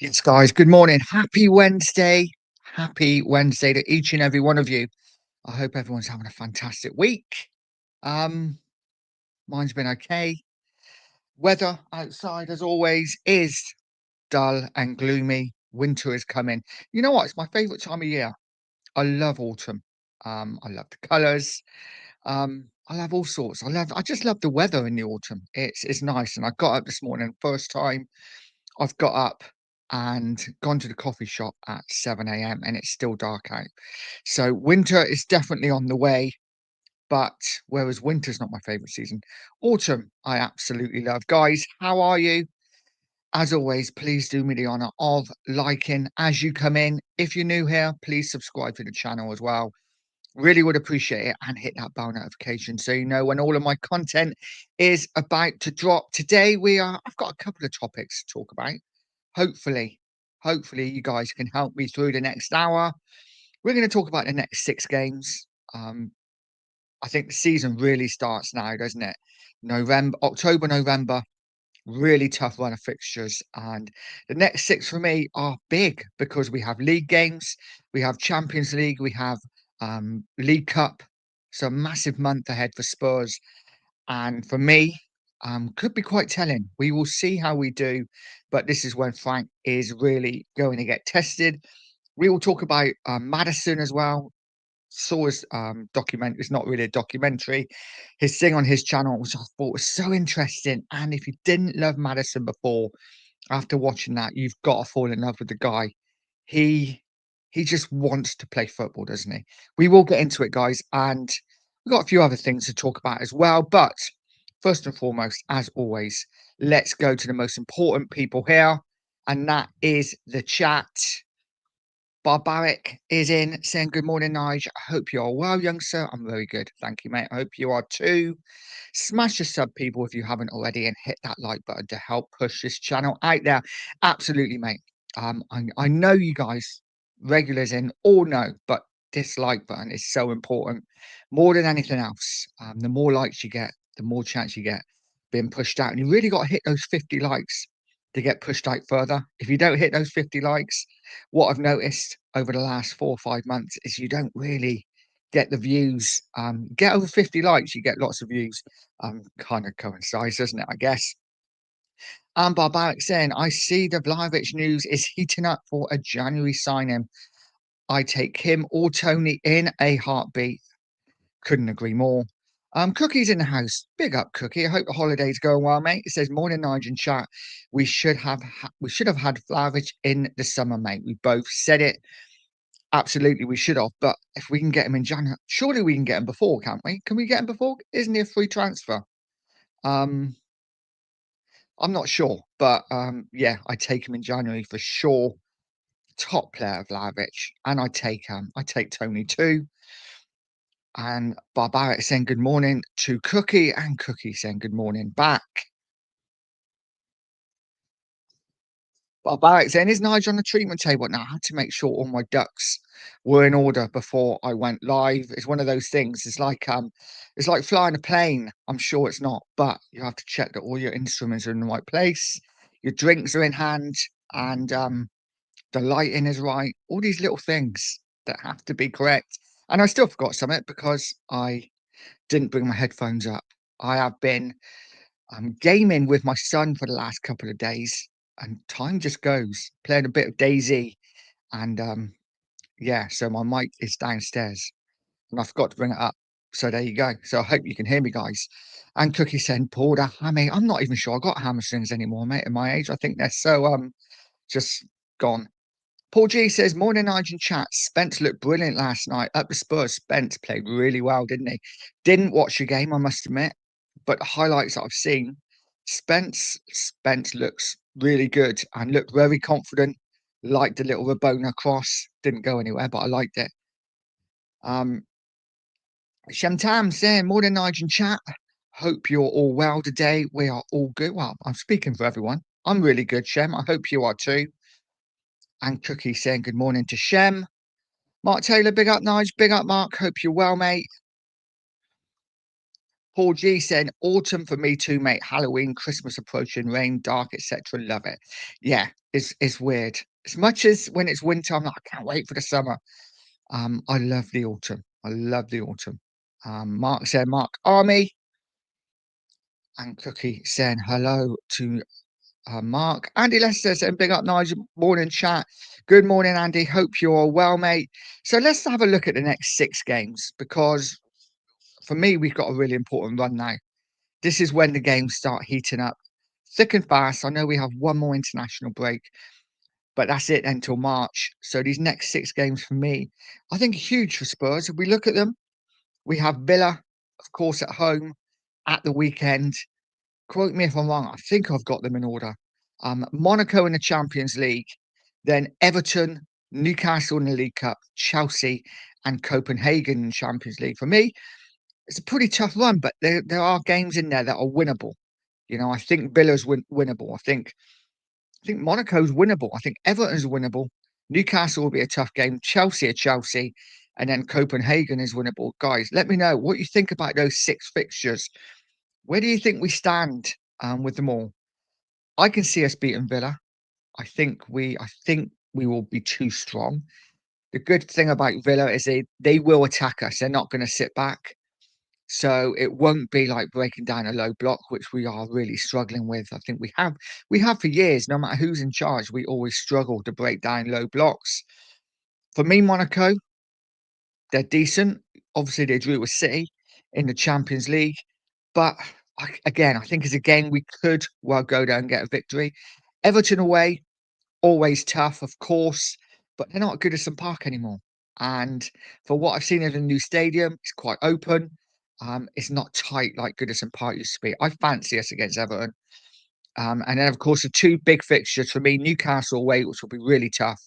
Yes, guys, good morning. Happy Wednesday. Happy Wednesday to each and every one of you. I hope everyone's having a fantastic week. Um, Mine's been okay. Weather outside, as always, is dull and gloomy. Winter is coming. You know what? It's my favorite time of year. I love autumn. I love the colours. I love all sorts. I just love the weather in the autumn. It's nice. And I got up this morning, first time I've got up and gone to the coffee shop at 7 a.m. and it's still dark out. So winter is definitely on the way, but whereas winter's not my favorite season, autumn I absolutely love. Guys, how are you? As always, please do me the honor of liking as you come in. If you're new here, please subscribe to the channel as well. Really would appreciate it and hit that bell notification so you know when all of my content is about to drop. Today I've got a couple of topics to talk about. Hopefully, hopefully you guys can help me through the next hour. We're going to talk about the next 6 games. Um, I think the season really starts now, doesn't it? October, November, really tough run of fixtures. And the next six for me are big because we have league games, we have Champions League, we have League Cup. So a massive month ahead for Spurs. And for me, could be quite telling. We will see how we do, but this is when Frank is really going to get tested. We will talk about Madison as well. Saw his document. It's not really a documentary. His thing on his channel, which I thought was so interesting. And if you didn't love Madison before, after watching that, you've got to fall in love with the guy. He he just wants to play football, doesn't he? We will get into it, guys, and we've got a few other things to talk about as well. But first and foremost, as always, let's go to the most important people here, and that is the chat. Barbaric is in saying, "Good morning, Nige. I hope you are well, young sir." I'm very good. Thank you, mate. I hope you are too. Smash the sub, people, if you haven't already, and hit that like button to help push this channel out there. Absolutely, mate. I know you guys, regulars in, all know, but this like button is so important more than anything else. The more likes you get, the more chance you get being pushed out. And you really got to hit those 50 likes to get pushed out further. If you don't hit those 50 likes, what I've noticed over the last 4 or 5 months is you don't really get the views. Get over 50 likes, you get lots of views. Kind of coincides, doesn't it? I guess. And Barbaric saying, I see the Vlahovic news is heating up for a January signing. I take him or Tony in a heartbeat. Couldn't agree more. Cookie's in the house. Big up, Cookie. I hope the holiday's going well, mate. It says, morning, Nigel and chat. We should have had Vlahovic in the summer, mate. We both said it. Absolutely, we should have. But if we can get him in January, surely we can get him before, can't we? Can we get him before? Isn't he a free transfer? Um, I'm not sure, but yeah, I take him in January for sure. Top player, Vlahovic, and I take Tony too. And Barbaric saying good morning to Cookie, and Cookie saying good morning back. Barbaric saying, is Nigel on the treatment table? Now, I had to make sure all my ducks were in order before I went live. It's one of those things. It's like flying a plane. I'm sure it's not, but you have to check that all your instruments are in the right place, your drinks are in hand, and the lighting is right. All these little things that have to be correct. And I still forgot something because I didn't bring my headphones up. I have been gaming with my son for the last couple of days, and time just goes. Playing a bit of Daisy, and yeah, so my mic is downstairs, and I forgot to bring it up. So there you go. So I hope you can hear me, guys. And Cookie said, "Porter, hammy." I'm not even sure I got hamstrings anymore, mate. At my age, I think they're so just gone. Paul G says, morning, Nigel chat. Spence looked brilliant last night at the Spurs. Spence played really well, didn't he? Didn't watch the game, I must admit, but the highlights that I've seen, Spence looks really good and looked very confident. Liked the little Rabona cross. Didn't go anywhere, but I liked it. Shamtam saying, morning, Nigel chat. Hope you're all well today. We are all good. Well, I'm speaking for everyone. I'm really good, Shem. I hope you are too. And Cookie saying good morning to Shem. Mark Taylor, big up, Nige. Big up, Mark. Hope you're well, mate. Paul G saying, autumn for me too, mate. Halloween, Christmas approaching, rain, dark, etc. Love it. Yeah, it's weird. As much as when it's winter, I'm like, I can't wait for the summer. I love the autumn. I love the autumn. Mark said, Mark Army, and Cookie saying hello to Mark. Andy Lester saying, big up, Nigel. Morning, chat. Good morning, Andy. Hope you're all well, mate. So let's have a look at the next 6 games because for me, we've got a really important run now. This is when the games start heating up thick and fast. I know we have one more international break, but that's it until March. So these next 6 games for me, I think are huge for Spurs. If we look at them, we have Villa, of course, at home at the weekend. Quote me if I'm wrong. I think I've got them in order. Monaco in the Champions League, then Everton, Newcastle in the League Cup, Chelsea, and Copenhagen in the Champions League. For me, it's a pretty tough run, but there are games in there that are winnable. You know, I think Villa's winnable. I think Monaco's winnable. I think Everton's winnable. Newcastle will be a tough game. Chelsea are Chelsea, and then Copenhagen is winnable. Guys, let me know what you think about those 6 fixtures. Where do you think we stand with them all? I can see us beating Villa. I think we will be too strong. The good thing about Villa is they will attack us. They're not going to sit back. So it won't be like breaking down a low block, which we are really struggling with. I think we have for years, no matter who's in charge, we always struggle to break down low blocks. For me, Monaco, they're decent. Obviously, they drew with City in the Champions League. But again, I think as a game, we could well go there and get a victory. Everton away, always tough, of course, but they're not at Goodison Park anymore. And for what I've seen of the new stadium, it's quite open. It's not tight like Goodison Park used to be. I fancy us against Everton. And then, of course, the 2 big fixtures for me, Newcastle away, which will be really tough.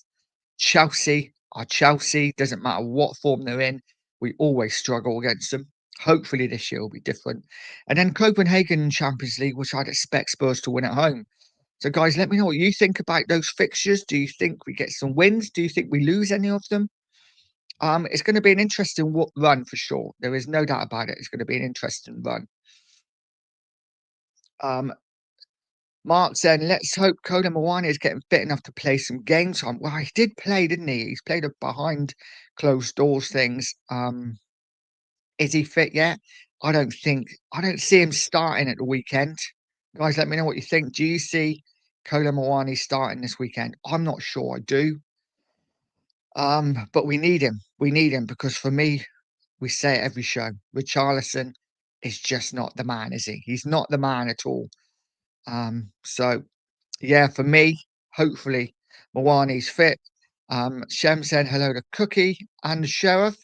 Chelsea are Chelsea. Doesn't matter what form they're in. We always struggle against them. Hopefully this year will be different. And then Copenhagen Champions League, which I'd expect Spurs to win at home. So, guys, let me know what you think about those fixtures. Do you think we get some wins? Do you think we lose any of them? It's going to be an interesting run for sure. There is no doubt about it. It's going to be an interesting run. Um, Mark said, let's hope Koda Mawani is getting fit enough to play some game time. Well, he did play, didn't he? He's played a behind closed doors things. Is he fit yet? I don't see him starting at the weekend. Guys, let me know what you think. Do you see Kola Mawani starting this weekend? I'm not sure I do. But we need him. We need him because for me, we say it every show. Richarlison is just not the man, is he? He's not the man at all. So yeah, for me, hopefully Mawani's fit. Shem said hello to Cookie and the Sheriff.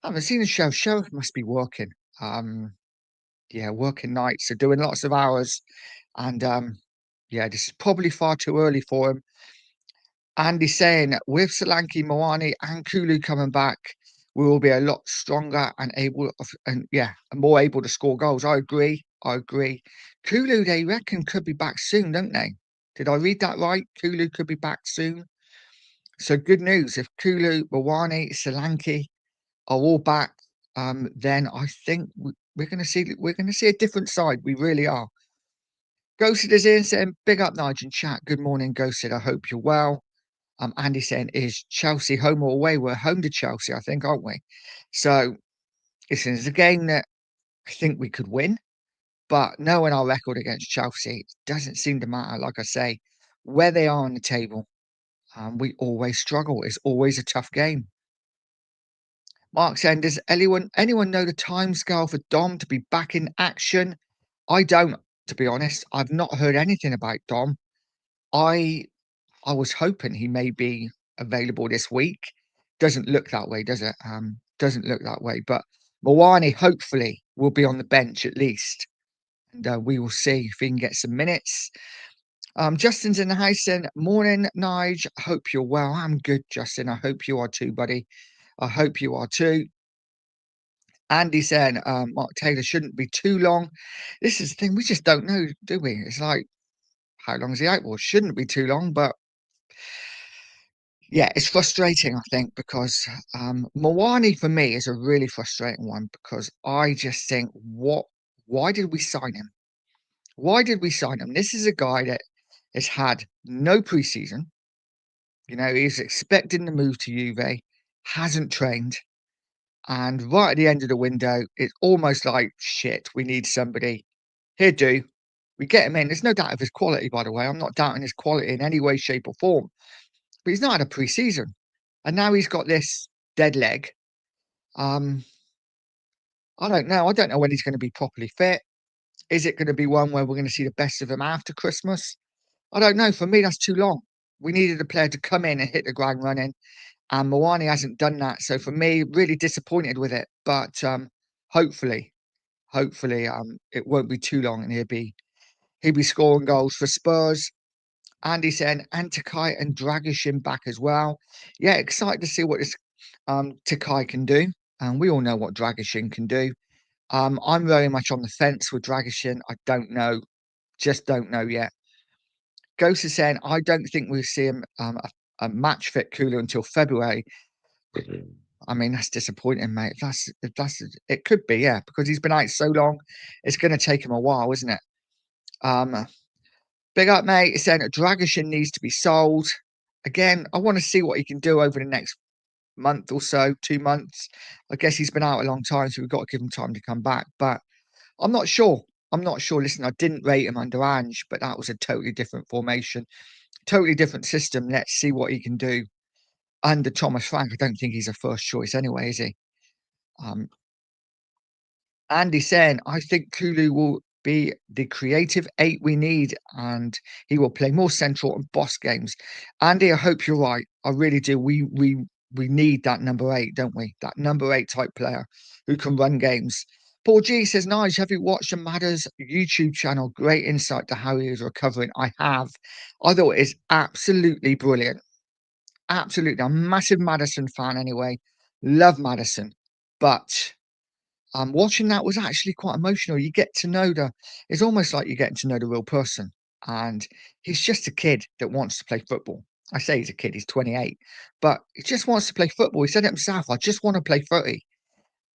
I haven't seen the Sheriff. Sheriff must be working. Yeah, working nights, so doing lots of hours. And yeah, this is probably far too early for him. Andy saying with Solanke, Moani, and Kulu coming back, we will be a lot stronger and more able to score goals. I agree. I agree. Kulu, they reckon, could be back soon, don't they? Did I read that right? Kulu could be back soon. So good news. If Kulu, Moani, Solanke are all back, then I think we're going to see a different side. We really are. Ghosted is in saying, big up Nigel chat. Good morning, Ghosted. I hope you're well. Andy saying, is Chelsea home or away? We're home to Chelsea, I think, aren't we? So, listen, it's a game that I think we could win, but knowing our record against Chelsea, it doesn't seem to matter. Like I say, where they are on the table, we always struggle. It's always a tough game. Mark saying, does anyone know the timescale for Dom to be back in action? I don't, to be honest. I've not heard anything about Dom. I I was hoping he may be available this week. Doesn't look that way, does it? Doesn't look that way. But Mawani hopefully will be on the bench at least, and we will see if he can get some minutes. Justin's in the house saying, morning, Nige. Hope you're well. I'm good, Justin. I hope you are too, buddy. I hope you are too. Andy saying, Mark Taylor shouldn't be too long. This is the thing, we just don't know, do we? It's like, how long is he out? Well, shouldn't be too long, but yeah, it's frustrating, I think, because Mawani for me is a really frustrating one because I just think, what Why did we sign him? Why did we sign him? This is a guy that has had no preseason. He's expecting the move to Juve, hasn't trained, and right at the end of the window, it's almost like, "Shit, we need somebody. Here, do." We get him in. There's no doubt of his quality, by the way. I'm not doubting his quality in any way, shape, or form, but he's not had a preseason, and now he's got this dead leg. Um, I don't know. I don't know when he's gonna be properly fit. Is it gonna be one where we're gonna see the best of him after Christmas? I don't know. For me, that's too long. We needed a player to come in and hit the ground running, and Moani hasn't done that. So for me, really disappointed with it. But hopefully, it won't be too long, and he'll be scoring goals for Spurs. Andy saying Antakai and Dragishin back as well. Yeah, excited to see what this Takai can do. And we all know what Dragishin can do. I'm very much on the fence with Dragishin. I don't know, just don't know yet. Ghost is saying I don't think we'll see him a match fit cooler until February. I mean, that's disappointing, mate. If that's it could be, yeah, because he's been out so long. It's going to take him a while, isn't it? Um, Big up, mate. It's saying that Dragishin needs to be sold. Again, I want to see what he can do over the next month or so, 2 months. I guess he's been out a long time, so we've got to give him time to come back. But I'm not sure. I'm not sure. Listen, I didn't rate him under Ange, but that was a totally different formation, totally different system. Let's see what he can do under Thomas Frank. I don't think he's a first choice anyway, is he? Um, Andy saying, I think Kulu will be the creative eight we need and he will play more central and boss games. Andy, I hope you're right. I really do. We need that number eight, don't we? That number eight type player who can run games. Paul G says, Nice, have you watched the Matters YouTube channel? Great insight to how he is recovering. I have. I thought it is absolutely brilliant. Absolutely. I'm a massive Madison fan anyway. Love Madison. But watching that was actually quite emotional. You get to know it's almost like you're getting to know the real person. And he's just a kid that wants to play football. I say he's a kid, he's 28, but he just wants to play football. He said it himself, I just want to play footy.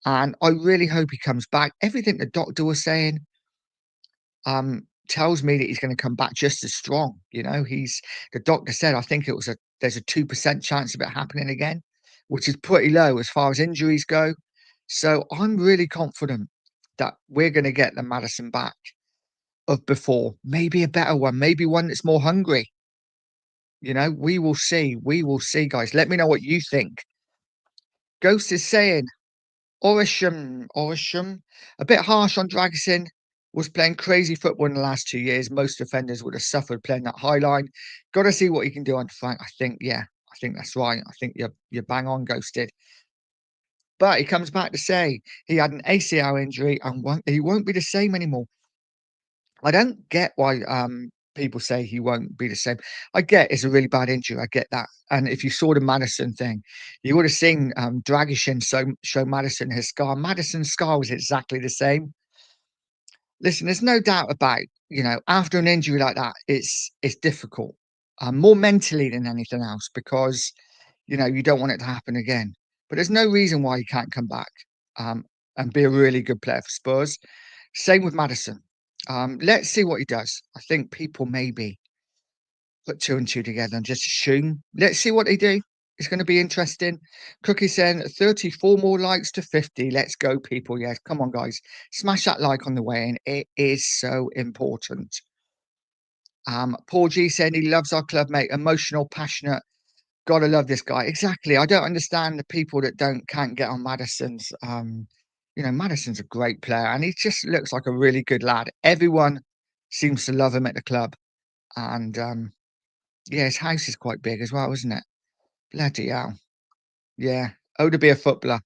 And I really hope he comes back. Everything the doctor was saying, tells me that he's going to come back just as strong. The doctor said, I think there's a 2% chance of it happening again, which is pretty low as far as injuries go. So I'm really confident that we're going to get the Madison back of before, maybe a better one, maybe one that's more hungry. We will see. We will see, guys. Let me know what you think. Ghost is saying Orisham, a bit harsh on Dragosin, was playing crazy football in the last 2 years. Most defenders would have suffered playing that high line. Got to see what he can do on Frank. I think that's right. I think you're bang on, Ghosted. But he comes back to say he had an ACL injury and he won't be the same anymore. I don't get why people say he won't be the same. I get it's a really bad injury. I get that. And if you saw the Madison thing, you would have seen Dragishin show Madison his scar. Madison's scar was exactly the same. Listen, there's no doubt about, after an injury like that, it's difficult. More mentally than anything else, because you don't want it to happen again. But there's no reason why he can't come back um, and be a really good player for Spurs. Same with Madison. Let's see what he does. I think people maybe put two and two together and just assume. Let's see what they do. It's going to be interesting. Cookie saying 34 more likes to 50. Let's go, people. Yes, come on, guys. Smash that like on the way in. It is so important. Paul G saying he loves our club, mate. Emotional, passionate. Gotta love this guy. Exactly. I don't understand the people that can't get on Madison's. Madison's a great player and he just looks like a really good lad. Everyone seems to love him at the club. And yeah, his house is quite big as well, isn't it? Bloody hell. Yeah. Oh, to be a footballer.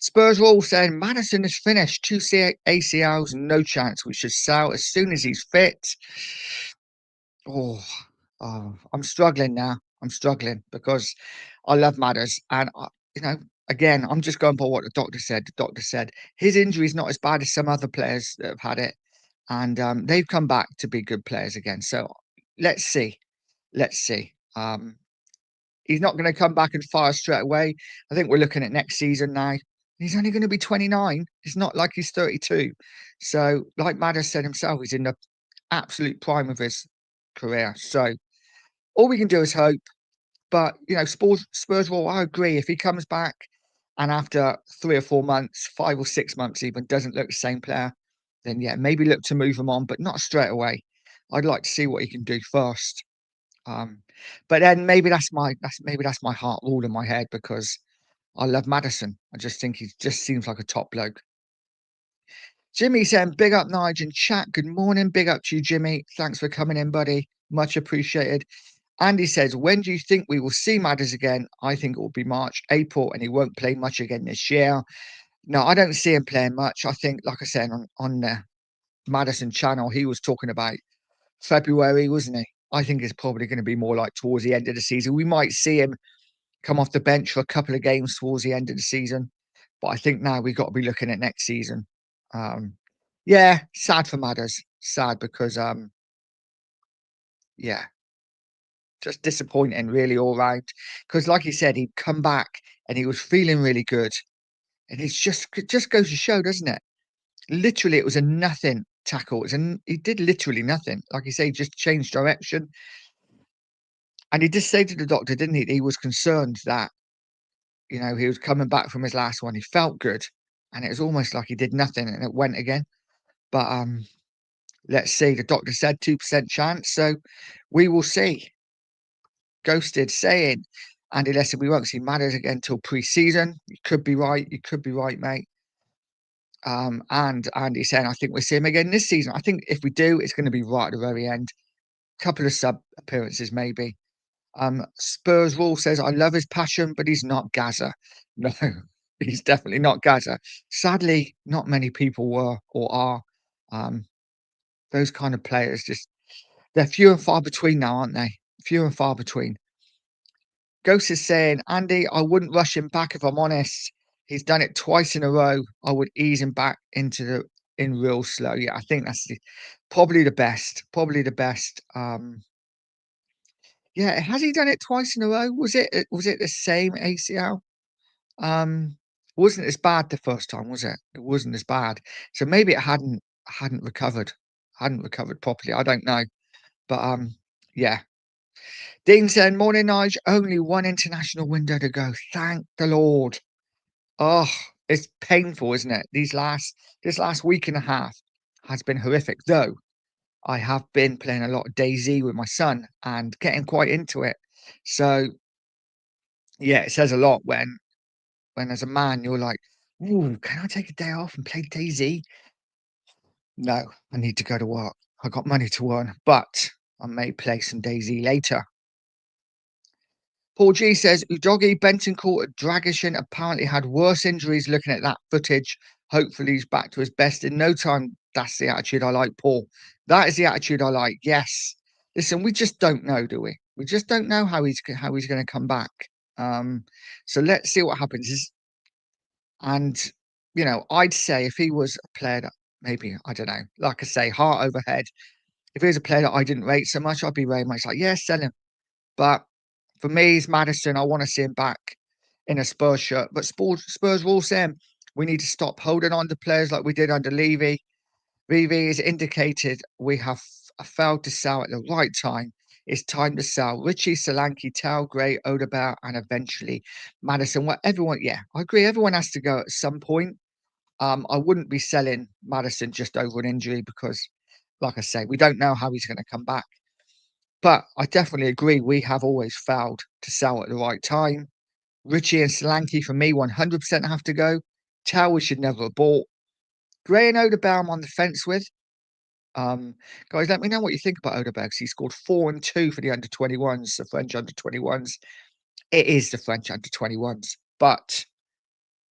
Spurs were all saying Madison is finished. Two ACLs, no chance. We should sell as soon as he's fit. Oh, I'm struggling now. I'm struggling because I love Matters. And, again, I'm just going by what the doctor said. The doctor said his injury is not as bad as some other players that have had it. And they've come back to be good players again. So let's see. Let's see. He's not going to come back and fire straight away. I think we're looking at next season now. He's only going to be 29. It's not like he's 32. So, like Madders said himself, he's in the absolute prime of his career. So, all we can do is hope. But, Spurs will, I agree, if he comes back and after 3 or 4 months, 5 or 6 months even, doesn't look the same player, then yeah, maybe look to move him on, but not straight away. I'd like to see what he can do first. Um, but then maybe that's my heart rule in my head because I love Maddison. I just think he just seems like a top bloke. Jimmy saying, big up Nigel and chat. Good morning. Big up to you, Jimmy. Thanks for coming in, buddy. Much appreciated. Andy says, when do you think we will see Madders again? I think it will be March, April, and he won't play much again this year. No, I don't see him playing much. I think, like I said, on the Madison channel, he was talking about February, wasn't he? I think it's probably going to be more like towards the end of the season. We might see him come off the bench for a couple of games towards the end of the season. But I think now we've got to be looking at next season. Yeah, sad for Madders. Sad because yeah, just disappointing really all round. Because like he said, he'd come back and he was feeling really good. And it just goes to show, doesn't it? Literally, it was a nothing tackle. He did literally nothing. Like you say, he just changed direction. And he just said to the doctor, didn't he? He was concerned that, he was coming back from his last one. He felt good. And it was almost like he did nothing and it went again. But let's see. The doctor said 2% chance. So we will see. Ghosted saying, Andy Lester, we won't see Matters again till pre-season. You could be right. You could be right, mate. And Andy saying, I think we'll see him again this season. I think if we do, it's going to be right at the very end. Couple of sub appearances, maybe. Spurs Rule says, I love his passion, but he's not Gaza. No, he's definitely not Gaza. Sadly, not many people were or are. Um, those kind of players they're few and far between now, aren't they? Few and far between. Ghost is saying, Andy, I wouldn't rush him back if I'm honest. He's done it twice in a row. I would ease him back in real slow. Yeah, I think that's probably the best. Probably the best. Yeah, has he done it twice in a row? Was it the same ACL? Um, wasn't as bad the first time, was it? It wasn't as bad. So maybe it hadn't recovered properly. I don't know. But yeah. Dean said, morning, Nige. Only one international window to go. Thank the Lord. Oh, it's painful, isn't it? This last week and a half has been horrific. Though I have been playing a lot of DayZ with my son and getting quite into it. So yeah, it says a lot when as a man you're like, ooh, can I take a day off and play DayZ? No, I need to go to work. I got money to earn, but I may play some DayZ later. Paul G says Udogi Bentoncourt at Dragishin apparently had worse injuries. Looking at that footage, hopefully he's back to his best in no time. That's the attitude I like, Paul. That is the attitude I like. Yes. Listen, we just don't know, do we? We just don't know how he's going to come back. So let's see what happens. And I'd say if he was a player that maybe I don't know, like I say, heart over head. If he was a player that I didn't rate so much, I'd be very much like, yeah, sell him. But for me, it's Maddison. I want to see him back in a Spurs shirt. But Spurs will say we need to stop holding on to players like we did under Levy. Levy has indicated we have failed to sell at the right time. It's time to sell Richie, Solanke, Tao, Gray, Odegaard, and eventually Maddison. Well, everyone, yeah, I agree. Everyone has to go at some point. I wouldn't be selling Maddison just over an injury because, like I say, we don't know how he's going to come back. But I definitely agree. We have always failed to sell at the right time. Richie and Solanke, for me, 100% have to go. Tao we should never have bought. Gray and Odegaard I'm on the fence with. Guys, let me know what you think about Odegaard. He scored 4 and 2 for the under-21s, the French under-21s. It is the French under-21s, but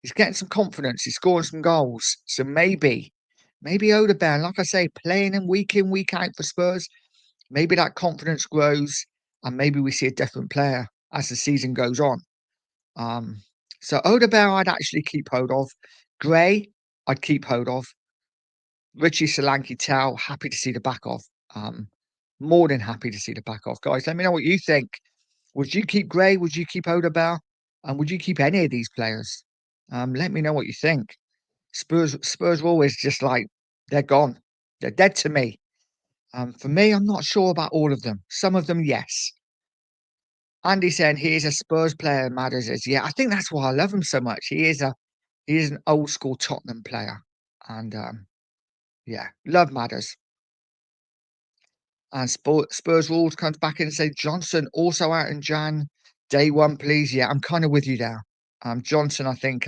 he's getting some confidence. He's scoring some goals. So maybe Odegaard, like I say, playing him week in, week out for Spurs, maybe that confidence grows and maybe we see a different player as the season goes on. So Odegaard I'd actually keep hold of. Gray, I'd keep hold of. Richie Solanke Tao, happy to see the back of. More than happy to see the back of. Guys, let me know what you think. Would you keep Gray? Would you keep Odegaard? And would you keep any of these players? Let me know what you think. Spurs were always just like, they're gone. They're dead to me. For me, I'm not sure about all of them. Some of them, yes. Andy saying he is a Spurs player, Matters is. Yeah, I think that's why I love him so much. He is an old school Tottenham player. And yeah, love Matters. And Spurs Rules comes back in and say Johnson also out in Jan. Day one, please. Yeah, I'm kind of with you there. Johnson, I think,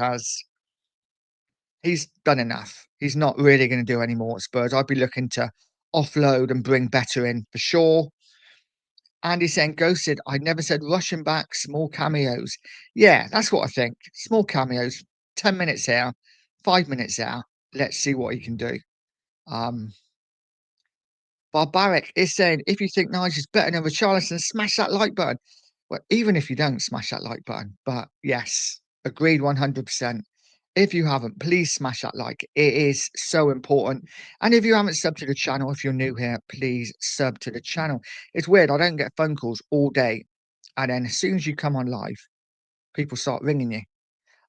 he's done enough. He's not really going to do any more at Spurs. I'd be looking to offload and bring better in for sure. Andy saying ghosted. I never said rushing back, small cameos. Yeah, that's what I think. Small cameos, 10 minutes here, 5 minutes there. Let's see what he can do. Um, Barbaric is saying, if you think Nigel's better than Richarlison, smash that like button. Well, even if you don't smash that like button, but yes, agreed 100%. If you haven't, please smash that like. It is so important. And if you haven't subbed to the channel, if you're new here, please sub to the channel. It's weird. I don't get phone calls all day. And then as soon as you come on live, people start ringing you.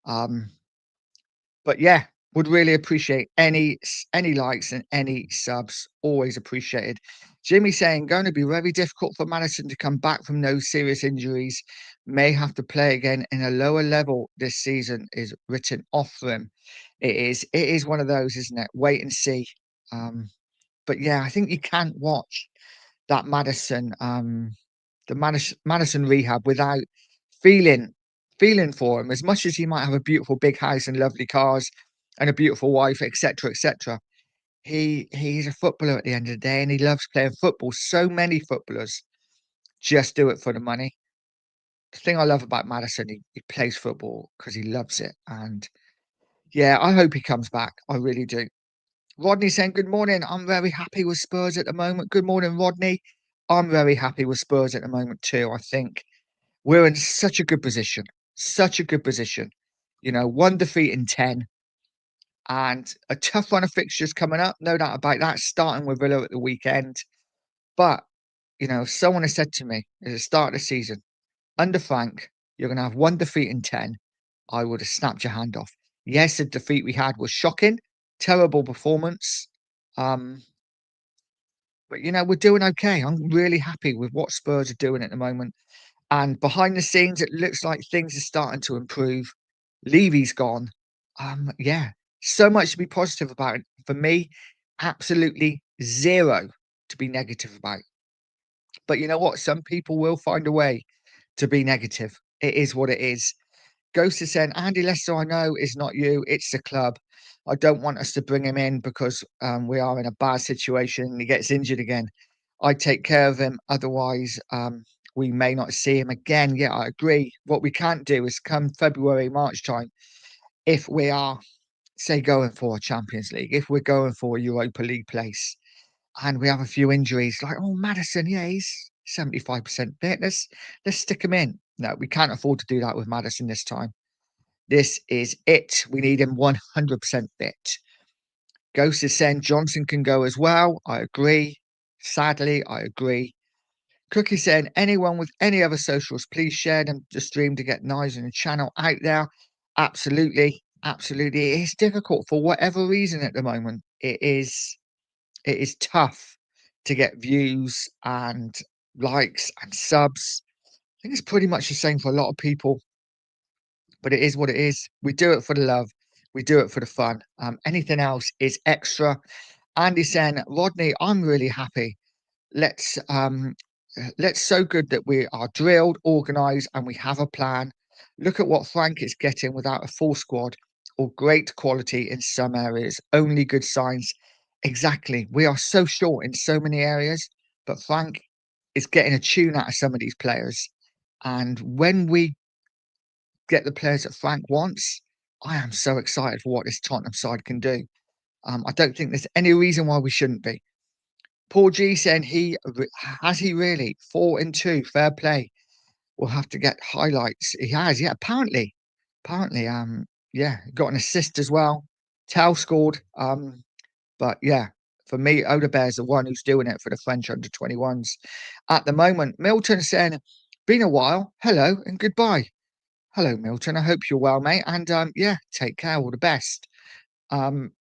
Um, but yeah, would really appreciate any likes and any subs. Always appreciated. Jimmy saying going to be very difficult for Madison to come back from no serious injuries. May have to play again in a lower level this season is written off for him. It is one of those, isn't it? Wait and see. Um, but yeah, I think you can't watch that Madison rehab without feeling for him. As much as he might have a beautiful big house and lovely cars and a beautiful wife, etc., etc. He's a footballer at the end of the day, and he loves playing football. So many footballers just do it for the money. The thing I love about Madison, he plays football because he loves it. And yeah, I hope he comes back. I really do. Rodney saying, good morning. I'm very happy with Spurs at the moment. Good morning, Rodney. I'm very happy with Spurs at the moment too. I think we're in such a good position. Such a good position. You know, one defeat in 10 and a tough run of fixtures coming up. No doubt about that, starting with Villa at the weekend. But, you know, someone has said to me at the start of the season, under Frank, you're going to have one defeat in 10. I would have snapped your hand off. Yes, the defeat we had was shocking, terrible performance. Um, but, you know, we're doing okay. I'm really happy with what Spurs are doing at the moment. And behind the scenes, it looks like things are starting to improve. Levy's gone. Yeah, so much to be positive about. For me, absolutely zero to be negative about. But you know what? Some people will find a way to be negative. It is what it is. Ghost is saying, Andy Lester, I know is not you, it's the club. I don't want us to bring him in because we are in a bad situation and he gets injured again. I take care of him. Otherwise, we may not see him again. Yeah, I agree. What we can't do is come February, March time, if we are, say, going for a Champions League, if we're going for a Europa League place, and we have a few injuries, like, oh, Madison, yeah, he's 75% fit. Let's stick him in. No, we can't afford to do that with Madison this time. This is it. We need him 100% fit. Ghost is saying Johnson can go as well. I agree. Sadly, I agree. Cookie saying anyone with any other socials, please share them the stream to get Nigel and the channel out there. Absolutely. Absolutely. It is difficult for whatever reason at the moment. It is tough to get views and likes and subs. I think it's pretty much the same for a lot of people, but it is what it is. We do it for the love. We do it for the fun. Anything else is extra. Andy saying, Rodney, I'm really happy. Let's so good that we are drilled, organised, and we have a plan. Look at what Frank is getting without a full squad or great quality in some areas. Only good signs. Exactly. We are so short in so many areas, but Frank is getting a tune out of some of these players. And when we get the players that Frank wants, I am so excited for what this Tottenham side can do. I don't think there's any reason why we shouldn't be. Paul G saying has he really 4-2 fair play. We'll have to get highlights. He has, yeah. Apparently, yeah, got an assist as well. Tell scored. But yeah, for me, Odebear's the one who's doing it for the French under-21s at the moment. Milton saying, been a while. Hello and goodbye. Hello, Milton. I hope you're well, mate. And yeah, take care. All the best. Um,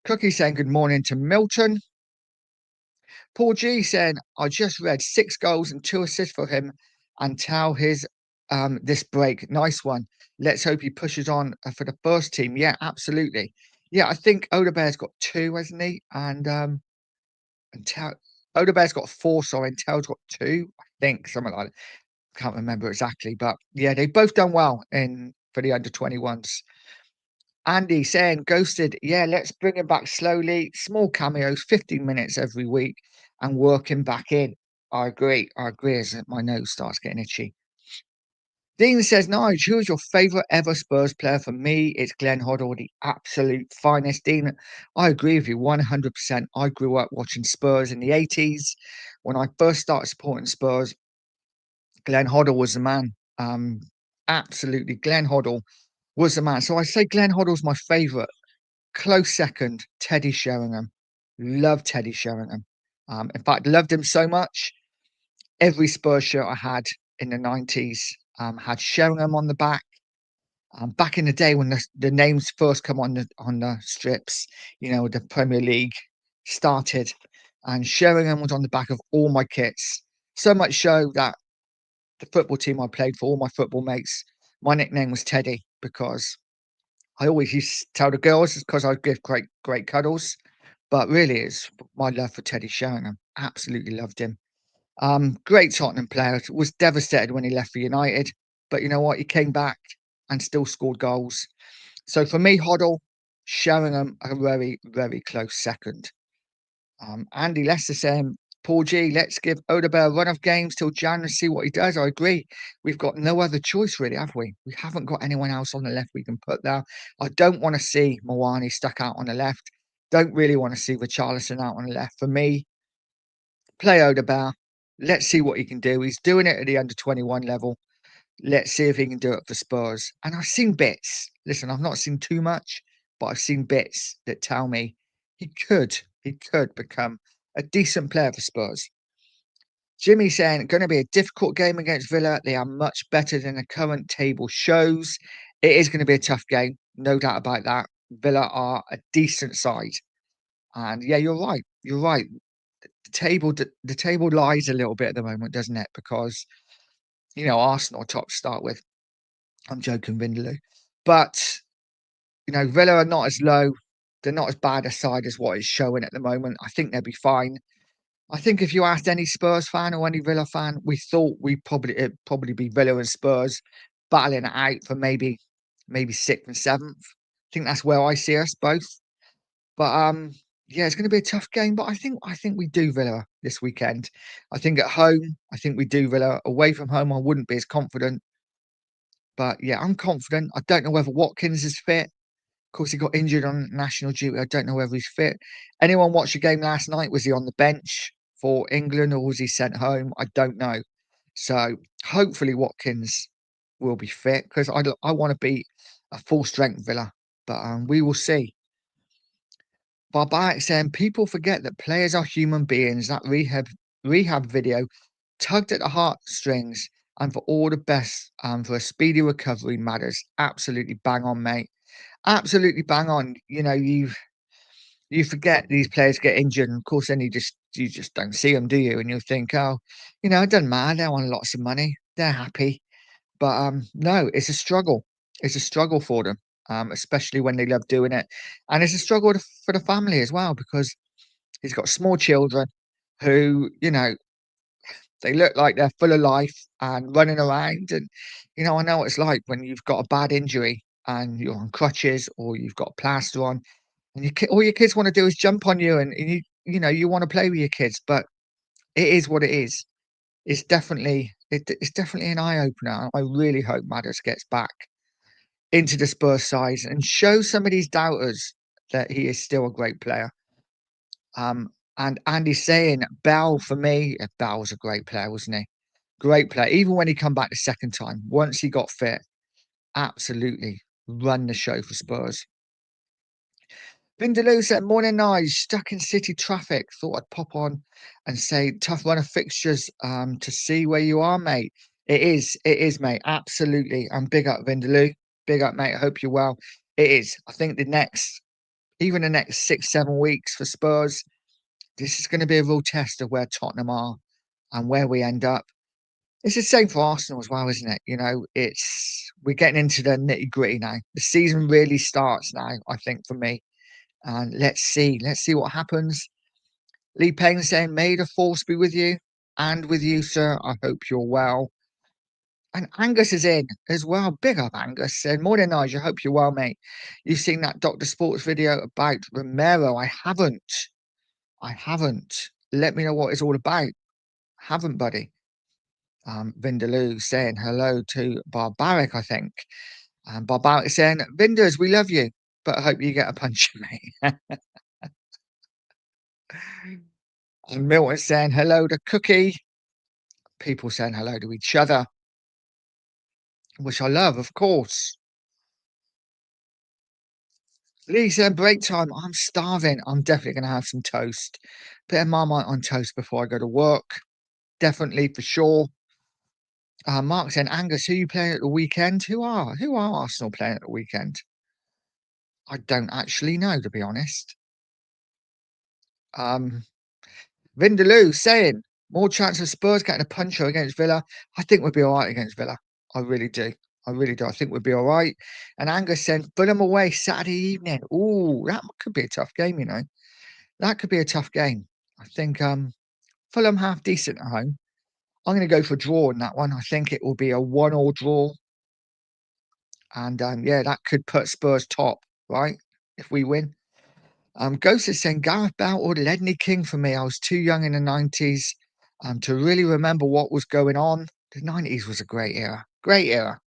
Cookie saying good morning to Milton. Paul G saying I just read 6 goals and 2 assists for him, and tell his this break. Nice one. Let's hope he pushes on for the first team. Yeah, absolutely. Yeah, I think Odebear's got two, hasn't he? And Tell Odebear's got four. Sorry, and Tell's got two. I think something like that. Can't remember exactly, but yeah, they've both done well in for the under 21s. Andy saying, Ghosted, yeah, let's bring him back slowly. Small cameos, 15 minutes every week, and work him back in. I agree. I agree as my nose starts getting itchy. Dean says, Nige, who's your favourite ever Spurs player? For me, it's Glenn Hoddle, the absolute finest. Dean, I agree with you 100%. I grew up watching Spurs in the 80s. When I first started supporting Spurs, Glenn Hoddle was the man. Absolutely. Glenn Hoddle was the man. So I say Glenn Hoddle's my favourite. Close second, Teddy Sheringham. Love Teddy Sheringham. In fact, loved him so much. Every Spurs shirt I had in the 90s had Sheringham on the back. Back in the day when the names first come on the strips, the Premier League started, and Sheringham was on the back of all my kits. So much so that the football team I played for, all my football mates, my nickname was Teddy because I always used to tell the girls it's because I give great cuddles. But really, it's my love for Teddy Sheringham. Absolutely loved him. Great Tottenham player. Was devastated when he left for United, but you know what? He came back and still scored goals. So for me, Hoddle, Sheringham, a very close second. Andy Lester saying, Paul G, let's give Odebear a run of games till Jan and see what he does. I agree. We've got no other choice, really, have we? We haven't got anyone else on the left we can put there. I don't want to see Mawani stuck out on the left. Don't really want to see Richarlison out on the left. For me, play Odebear. Let's see what he can do. He's doing it at the under 21 level. Let's see if he can do it for Spurs. And I've seen bits. Listen, I've not seen too much, but I've seen bits that tell me he could become a decent player for Spurs. Jimmy saying going to be a difficult game against Villa. They are much better than the current table shows. It is going to be a tough game, no doubt about that. Villa are a decent side, and yeah, you're right. You're right. The table lies a little bit at the moment, doesn't it? Because Arsenal are top to start with. I'm joking, Vindaloo, but Villa are not as low. They're not as bad a side as what is showing at the moment. I think they'll be fine. I think if you asked any Spurs fan or any Villa fan, we thought it'd probably be Villa and Spurs battling it out for maybe sixth and seventh. I think that's where I see us both. But yeah, it's going to be a tough game. But I think we do Villa this weekend. I think at home, I think we do Villa. Away from home, I wouldn't be as confident. But yeah, I'm confident. I don't know whether Watkins is fit. Of course, he got injured on national duty. I don't know whether he's fit. Anyone watch the game last night? Was he on the bench for England or was he sent home? I don't know. So hopefully Watkins will be fit because I want to beat a full strength Villa, but we will see. Barbaric saying people forget that players are human beings. That rehab video tugged at the heartstrings, and for all the best for a speedy recovery matters. Absolutely bang on, mate. Absolutely bang on. You forget these players get injured, and of course, then you just don't see them, do you? And you think, oh, it doesn't matter. They're on lots of money. They're happy, but no, it's a struggle. It's a struggle for them, especially when they love doing it, and it's a struggle for the family as well because he's got small children who, they look like they're full of life and running around, and I know what it's like when you've got a bad injury and you're on crutches or you've got a plaster on and all your kids want to do is jump on you, and you want to play with your kids, but it is what it is. It's definitely an eye opener. I really hope Maddis gets back into the Spurs side and show some of these doubters that he is still a great player. And Andy's saying Bell for me. Bell was a great player, wasn't he? Great player. Even when he come back the second time, once he got fit, absolutely run the show for Spurs. Vindaloo said, morning night, stuck in city traffic. Thought I'd pop on and say tough run of fixtures to see where you are, mate. It is, mate. Absolutely. And big up, Vindaloo. Big up, mate. I hope you're well. It is. I think even the next 6, 7 weeks for Spurs, this is going to be a real test of where Tottenham are and where we end up. It's the same for Arsenal as well, isn't it? We're getting into the nitty gritty now. The season really starts now, I think, for me. And let's see what happens. Lee Payne saying, "May the force be with you and with you, sir. I hope you're well." And Angus is in as well. Big up, Angus. Said, "Morning, Nigel. Hope you're well, mate. You've seen that Doctor Sports video about Romero? I haven't. I haven't. Let me know what it's all about. Haven't, buddy." Vindaloo saying hello to Barbaric, I think. And Barbaric saying, "Vinders, we love you, but I hope you get a punch, mate." And Milton saying hello to Cookie. People saying hello to each other, which I love, of course. Lee said, "Break time. I'm starving. I'm definitely going to have some toast. Bit of Marmite on toast before I go to work. Definitely, for sure." Mark saying, "Angus, who you playing at the weekend? Who are Arsenal playing at the weekend?" I don't actually know, to be honest. Um, Vindaloo saying, "More chance of Spurs getting a puncher against Villa. I think we'll be all right against Villa. I really do. I really do. I think we'll be all right." And Angus saying, "Fulham away Saturday evening. Ooh, that could be a tough game, you know. That could be a tough game. I think Fulham half decent at home. I'm going to go for a draw in that one. I think it will be a 1-1 draw. And yeah, that could put Spurs top, right? If we win." Ghost is saying Gareth Bale or Ledney King for me. I was too young in the 90s to really remember what was going on. The 90s was a great era. Great era.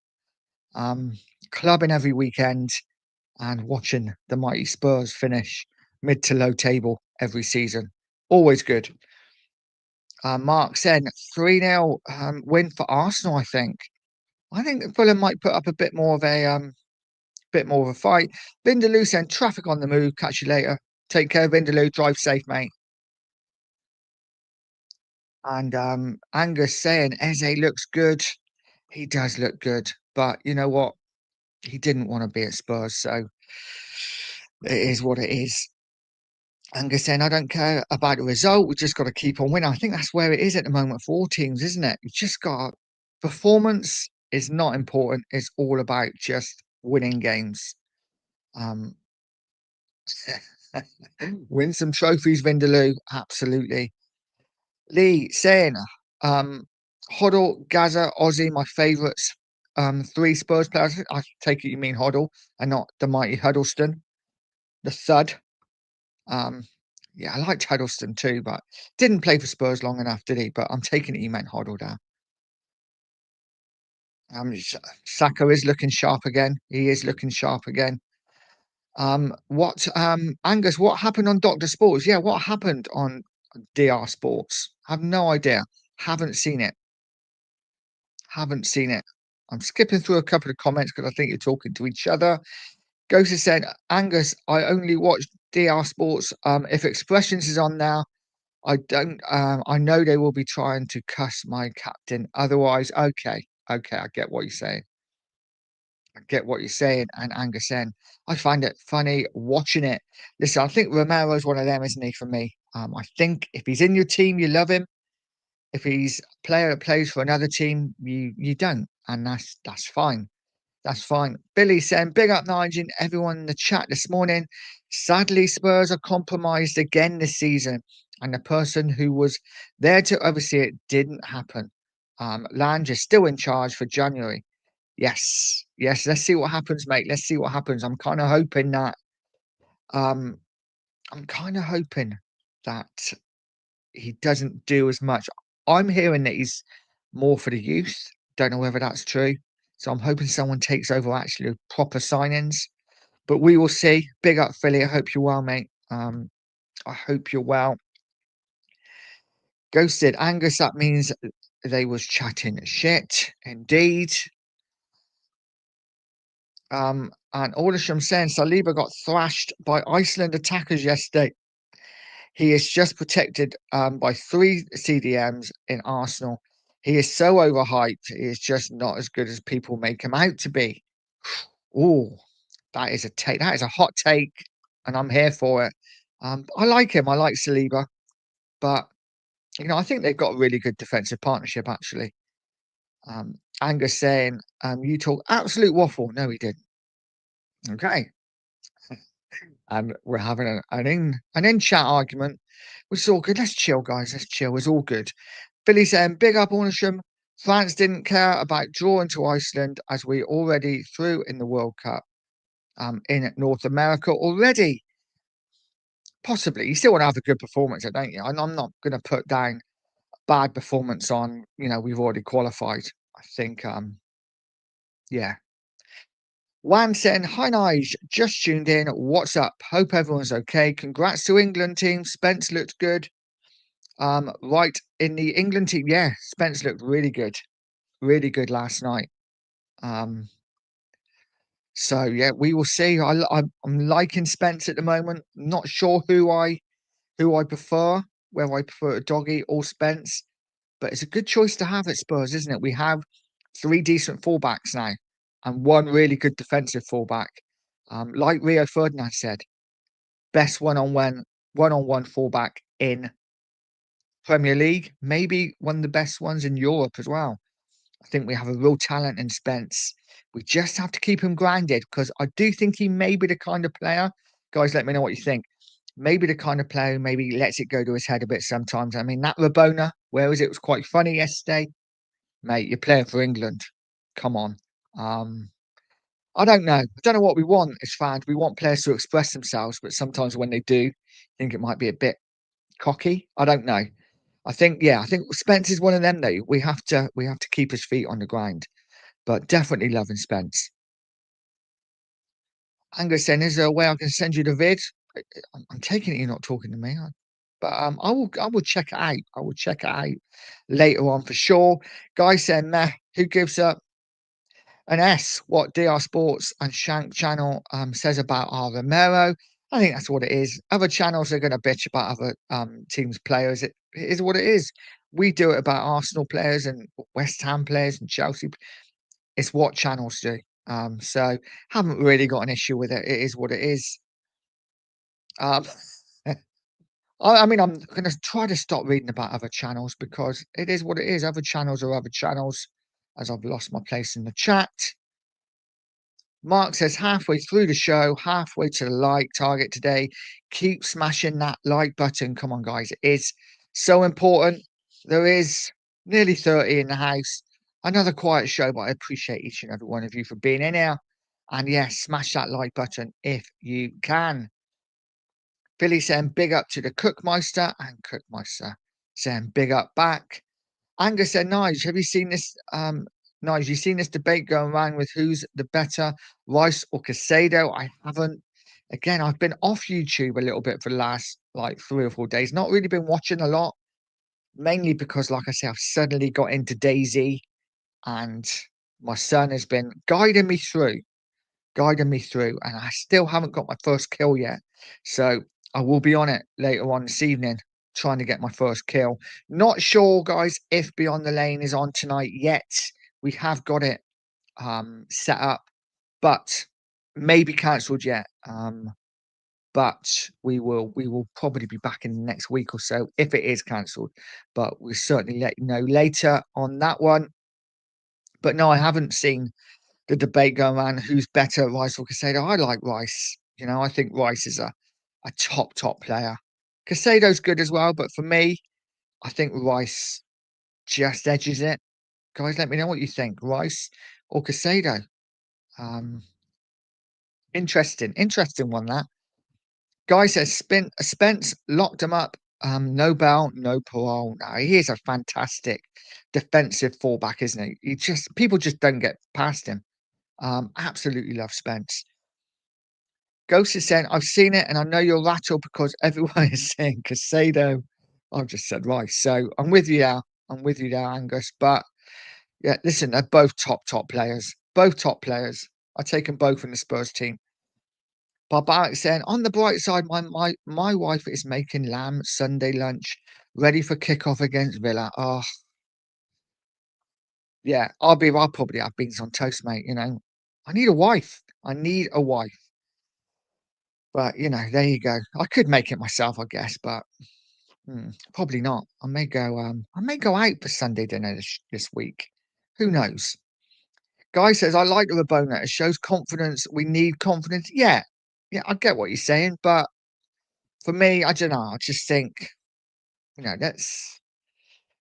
Um, Clubbing every weekend and watching the mighty Spurs finish mid to low table every season. Always good. Mark said 3-0 win for Arsenal, I think. I think that Fulham might put up a bit more of a fight. Vindaloo saying traffic on the move. Catch you later. Take care, Vindaloo. Drive safe, mate. And Angus saying Eze looks good. He does look good, but you know what? He didn't want to be at Spurs, so it is what it is. Angus saying, "I don't care about the result. We just got to keep on winning." I think that's where it is at the moment for all teams, isn't it? You just got performance is not important. It's all about just winning games. Um, win some trophies, Vindaloo. Absolutely. Lee saying, um, Hoddle, Gaza, Aussie, my favourites. Three Spurs players. I take it you mean Hoddle and not the mighty Huddleston, the thud. Um, yeah, I liked Huddleston too, but didn't play for Spurs long enough, did he? But I'm taking it you meant Hoddle there. Saka is looking sharp again. He is looking sharp again. Angus, what happened on Doctor Sports? Yeah, what happened on DR Sports? I have no idea. Haven't seen it. Haven't seen it. I'm skipping through a couple of comments because I think you're talking to each other. Ghost is saying, "Angus, I only watch DR Sports. If Expressions is on now, I don't. I know they will be trying to cuss my captain. Otherwise, okay, okay, I get what you're saying. I get what you're saying." And Angus saying, "I find it funny watching it. Listen, I think Romero's one of them, isn't he? For me, I think if he's in your team, you love him. If he's a player that plays for another team, you don't, and that's fine. That's fine." Billy saying, "Big up Nigel and everyone in the chat this morning. Sadly, Spurs are compromised again this season, and the person who was there to oversee it didn't happen. Lange is still in charge for January. Yes, yes. Let's see what happens, mate. Let's see what happens. Um, I'm kind of hoping that he doesn't do as much. I'm hearing that he's more for the youth. Don't know whether that's true. So I'm hoping someone takes over actually with proper signings. But we will see. Big up, Philly. I hope you're well, mate. I hope you're well. Ghosted Angus, that means they was chatting shit. Indeed. And Aldersham saying Saliba got thrashed by Iceland attackers yesterday. He is just protected by 3 CDMs in Arsenal. He is so overhyped. He is just not as good as people make him out to be. Oh, that is a take. That is a hot take, and I'm here for it. I like him. I like Saliba, but I think they've got a really good defensive partnership actually. Angus saying, "You talk absolute waffle." No, he didn't. Okay, and we're having an in chat argument, which is all good. Let's chill, guys. Let's chill. It's all good. Billy saying, "Big up Ornisham. France didn't care about drawing to Iceland as we already threw in the World Cup in North America already. Possibly. You still want to have a good performance, don't you? And I'm not going to put down bad performance on, we've already qualified. I think, yeah." Wan saying, "Hi, Nige, just tuned in. What's up? Hope everyone's okay. Congrats to England team. Spence looked good. Right in the England team. Yeah, Spence looked really good last night. Um, so yeah, we will see. I'm liking Spence at the moment. Not sure who I prefer, whether I prefer a doggy or Spence, but it's a good choice to have at Spurs, isn't it? We have three decent fullbacks now, and one really good defensive fullback. Like Rio Ferdinand said, best one-on-one fullback in Premier League, maybe one of the best ones in Europe as well. I think we have a real talent in Spence. We just have to keep him grounded because I do think he may be the kind of player. Guys, let me know what you think. Maybe the kind of player who maybe lets it go to his head a bit sometimes. I mean, that Rabona, where was it? It was quite funny yesterday. Mate, you're playing for England. Come on. Um, I don't know. I don't know what we want as fans. We want players to express themselves, but sometimes when they do, I think it might be a bit cocky. I don't know. I think Spence is one of them though. We have to keep his feet on the ground. But definitely loving Spence. Angus saying, "Is there a way I can send you the vid?" I'm taking it you're not talking to me, but I will check it out. I will check it out later on for sure. Guy saying, "Meh, who gives up an S? What DR Sports and Shank Channel says about our Romero?" I think that's what it is. Other channels are going to bitch about other teams' players. It is what it is. We do it about Arsenal players and West Ham players and Chelsea. It's what channels do. So haven't really got an issue with it. It is what it is. Um, I mean, I'm going to try to stop reading about other channels because it is what it is. Other channels are other channels. As I've lost my place in the chat. Mark says halfway through the show, halfway to the like target today. Keep smashing that like button. Come on, guys. It is so important. There is nearly 30 in the house. Another quiet show, but I appreciate each and every one of you for being in here. And yes, smash that like button if you can. Billy saying big up to the Cookmeister and Cookmeister saying big up back. Angus said, "Nige, have you seen this? Nige, you seen this debate going around with who's the better, Rice or Casado?" I haven't. Again, I've been off YouTube a little bit for the last like 3 or 4 days. Not really been watching a lot, mainly because, like I say, I've suddenly got into Daisy, and my son has been guiding me through, and I still haven't got my first kill yet. So I will be on it later on this evening, trying to get my first kill. Not sure, guys, if Beyond the Lane is on tonight yet. We have got it set up, but maybe cancelled yet. But we will probably be back in the next week or so if it is cancelled. But we'll certainly let you know later on that one. But no, I haven't seen the debate going around who's better, Rice or Casado. I like Rice. I think Rice is a top player. Casado's good as well, but for me, I think Rice just edges it. Guys, let me know what you think, Rice or Casado. Um, interesting one that. Guy says Spence locked him up. No bail, no parole. No, he is a fantastic defensive fullback, isn't he? People just don't get past him. Absolutely love Spence. Ghost is saying, "I've seen it and I know you're rattled because everyone is saying Casado." I've just said Rice. So I'm with you now. I'm with you there, Angus. But yeah, listen, they're both top players. Both top players. I take them both in the Spurs team. Barbaric saying, "On the bright side, my wife is making lamb Sunday lunch ready for kickoff against Villa." Oh, Yeah, I'll probably have beans on toast, mate, you know. I need a wife. I need a wife. But, you know, there you go. I could make it myself, I guess, but probably not. I may go out for Sunday dinner this week. Who knows? Guy says, I like the Rabona. It shows confidence. We need confidence. Yeah. Yeah, I get what you're saying, but for me, I don't know. I just think, you know,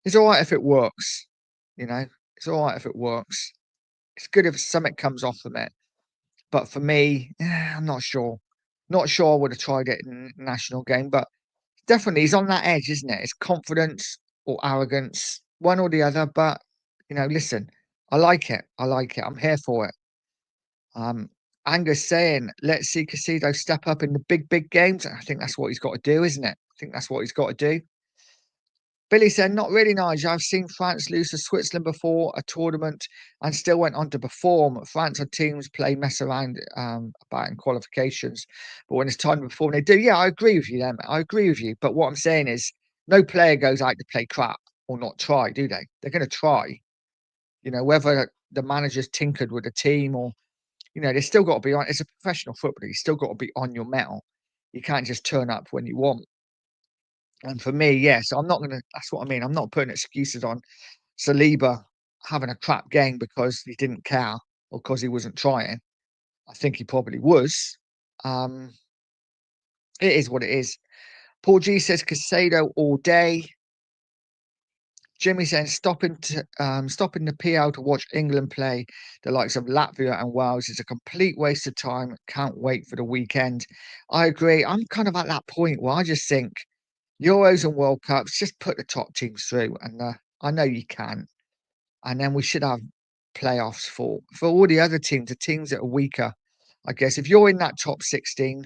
it's all right if it works. You know, it's all right if it works. It's good if something comes off from it. But for me, I'm not sure. Not sure I would have tried it in a national game, but definitely he's on that edge, isn't it? It's confidence or arrogance, one or the other. But you know, listen, I like it. I like it. I'm here for it. Um, Angus saying, let's see Casido step up in the big games. I think that's what he's got to do, isn't it? I think that's what he's got to do. Billy said, not really, Nigel. I've seen France lose to Switzerland before a tournament and still went on to perform. France and teams play mess around about in qualifications, but when it's time to perform, they do. Yeah, I agree with you, then. I agree with you. But what I'm saying is, no player goes out to play crap or not try, do they? They're going to try. You know, whether the manager's tinkered with the team or, you know, they still got to be on. It's a professional football. You still got to be on your mettle. You can't just turn up when you want. And for me, yes, I'm not gonna. That's what I mean. I'm not putting excuses on Saliba having a crap game because he didn't care or because he wasn't trying. I think he probably was. Um, it is what it is. Paul G says Casado all day. Jimmy saying stopping the PL to watch England play the likes of Latvia and Wales is a complete waste of time. Can't wait for the weekend. I agree. I'm kind of at that point where I just think Euros and World Cups, just put the top teams through, and I know you can. And then we should have playoffs for all the other teams, the teams that are weaker. I guess if you're in that top 16,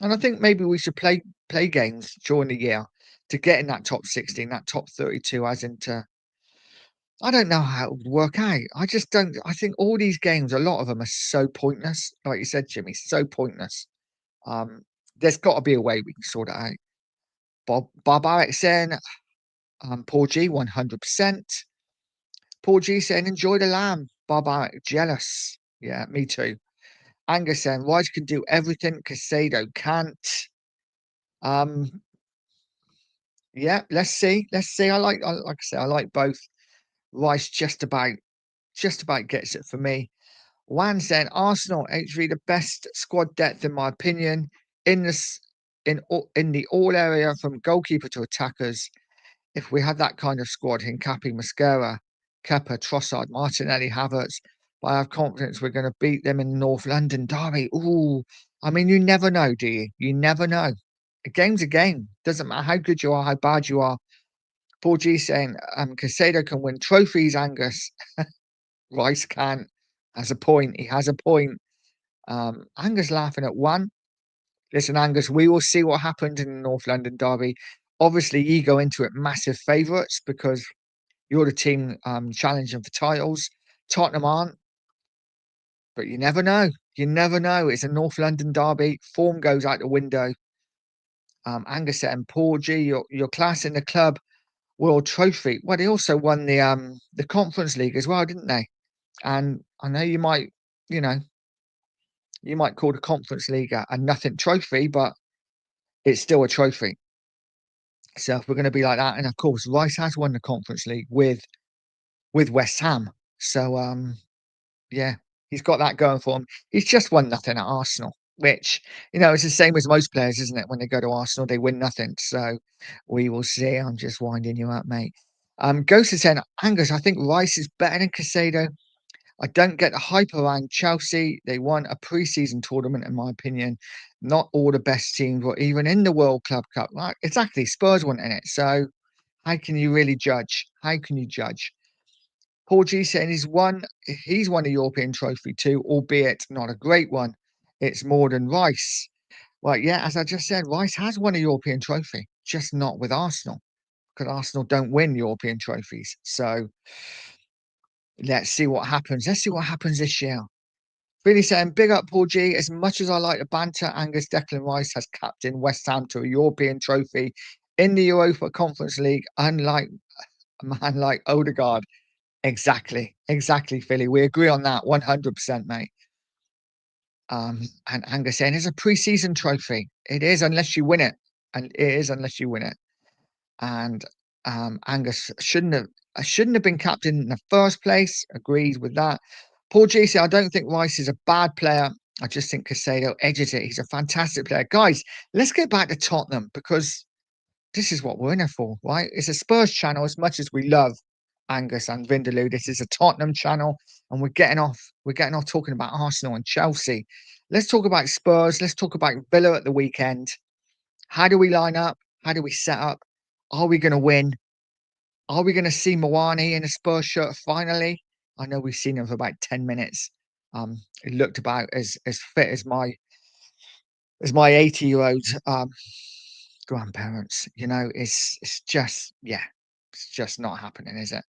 and I think maybe we should play games during the year to get in that top 16, that top 32, as into I don't know how it would work out. I just don't. I think all these games, a lot of them are so pointless. Like you said, Jimmy, so pointless. Um, there's got to be a way we can sort it out. Barbaric saying, Paul G, 100%. Paul G saying, enjoy the lamb. Barbaric, jealous. Yeah, me too. Angus saying, Rice can do everything. Casado can't. Um, yeah, let's see. Let's see. Like I say, I like both. Rice just about gets it for me. Wan saying, Arsenal HV the best squad depth in my opinion in this in the all area from goalkeeper to attackers. If we had that kind of squad, Hincapi, Mascara, Kepa, Trossard, Martinelli, Havertz, but I have confidence we're going to beat them in North London derby. Ooh, I mean, you never know, do you? You never know. A game's a game. Doesn't matter how good you are, how bad you are. Paul G saying, Casado can win trophies, Angus. Rice can't. Has a point. He has a point. Angus laughing at one. Listen, Angus, we will see what happens in the North London derby. Obviously, you go into it massive favourites because you're the team challenging for titles. Tottenham aren't, but you never know. You never know. It's a North London derby. Form goes out the window. Angus and Paul G, your class in the club world trophy. Well, they also won the Conference League as well, didn't they? And I know you know, you might call the Conference League a nothing trophy, but it's still a trophy. So if we're going to be like that, and of course, Rice has won the Conference League with West Ham. So yeah, he's got that going for him. He's just won nothing at Arsenal, which, you know, it's the same as most players, isn't it? When they go to Arsenal, they win nothing. So we will see. I'm just winding you up, mate. Ghost is saying, Angus, I think Rice is better than Casado. I don't get the hype around Chelsea. They won a pre-season tournament, in my opinion. Not all the best teams were even in the World Club Cup. Right? Exactly. Spurs weren't in it. So how can you really judge? How can you judge? Paul G saying he's won a European trophy too, albeit not a great one. It's more than Rice. Well, yeah, as I just said, Rice has won a European trophy, just not with Arsenal, because Arsenal don't win European trophies. So let's see what happens. Let's see what happens this year. Really saying, big up Paul G. As much as I like the banter, Angus Declan Rice has captained West Ham to a European trophy in the Europa Conference League, unlike a man like Odegaard. Exactly, Philly. We agree on that 100%, mate. And Angus saying it's a pre-season trophy. It is unless you win it, and it is unless you win it. And Angus shouldn't have been captain in the first place. Agreed with that. Paul G said, I don't think Rice is a bad player. I just think Casado edges it. He's a fantastic player. Guys, let's get back to Tottenham because this is what we're in it for, right? It's a Spurs channel as much as we love Angus and Vindaloo. This is a Tottenham channel, and we're getting off talking about Arsenal and Chelsea. Let's talk about Spurs. Let's talk about Villa at the weekend. How do we line up? How do we set up? Are we going to win? Are we going to see Moani in a Spurs shirt finally? I know we've seen him for about 10 minutes. He looked about as fit as my 80-year-old grandparents. It's just yeah, it's just not happening, is it?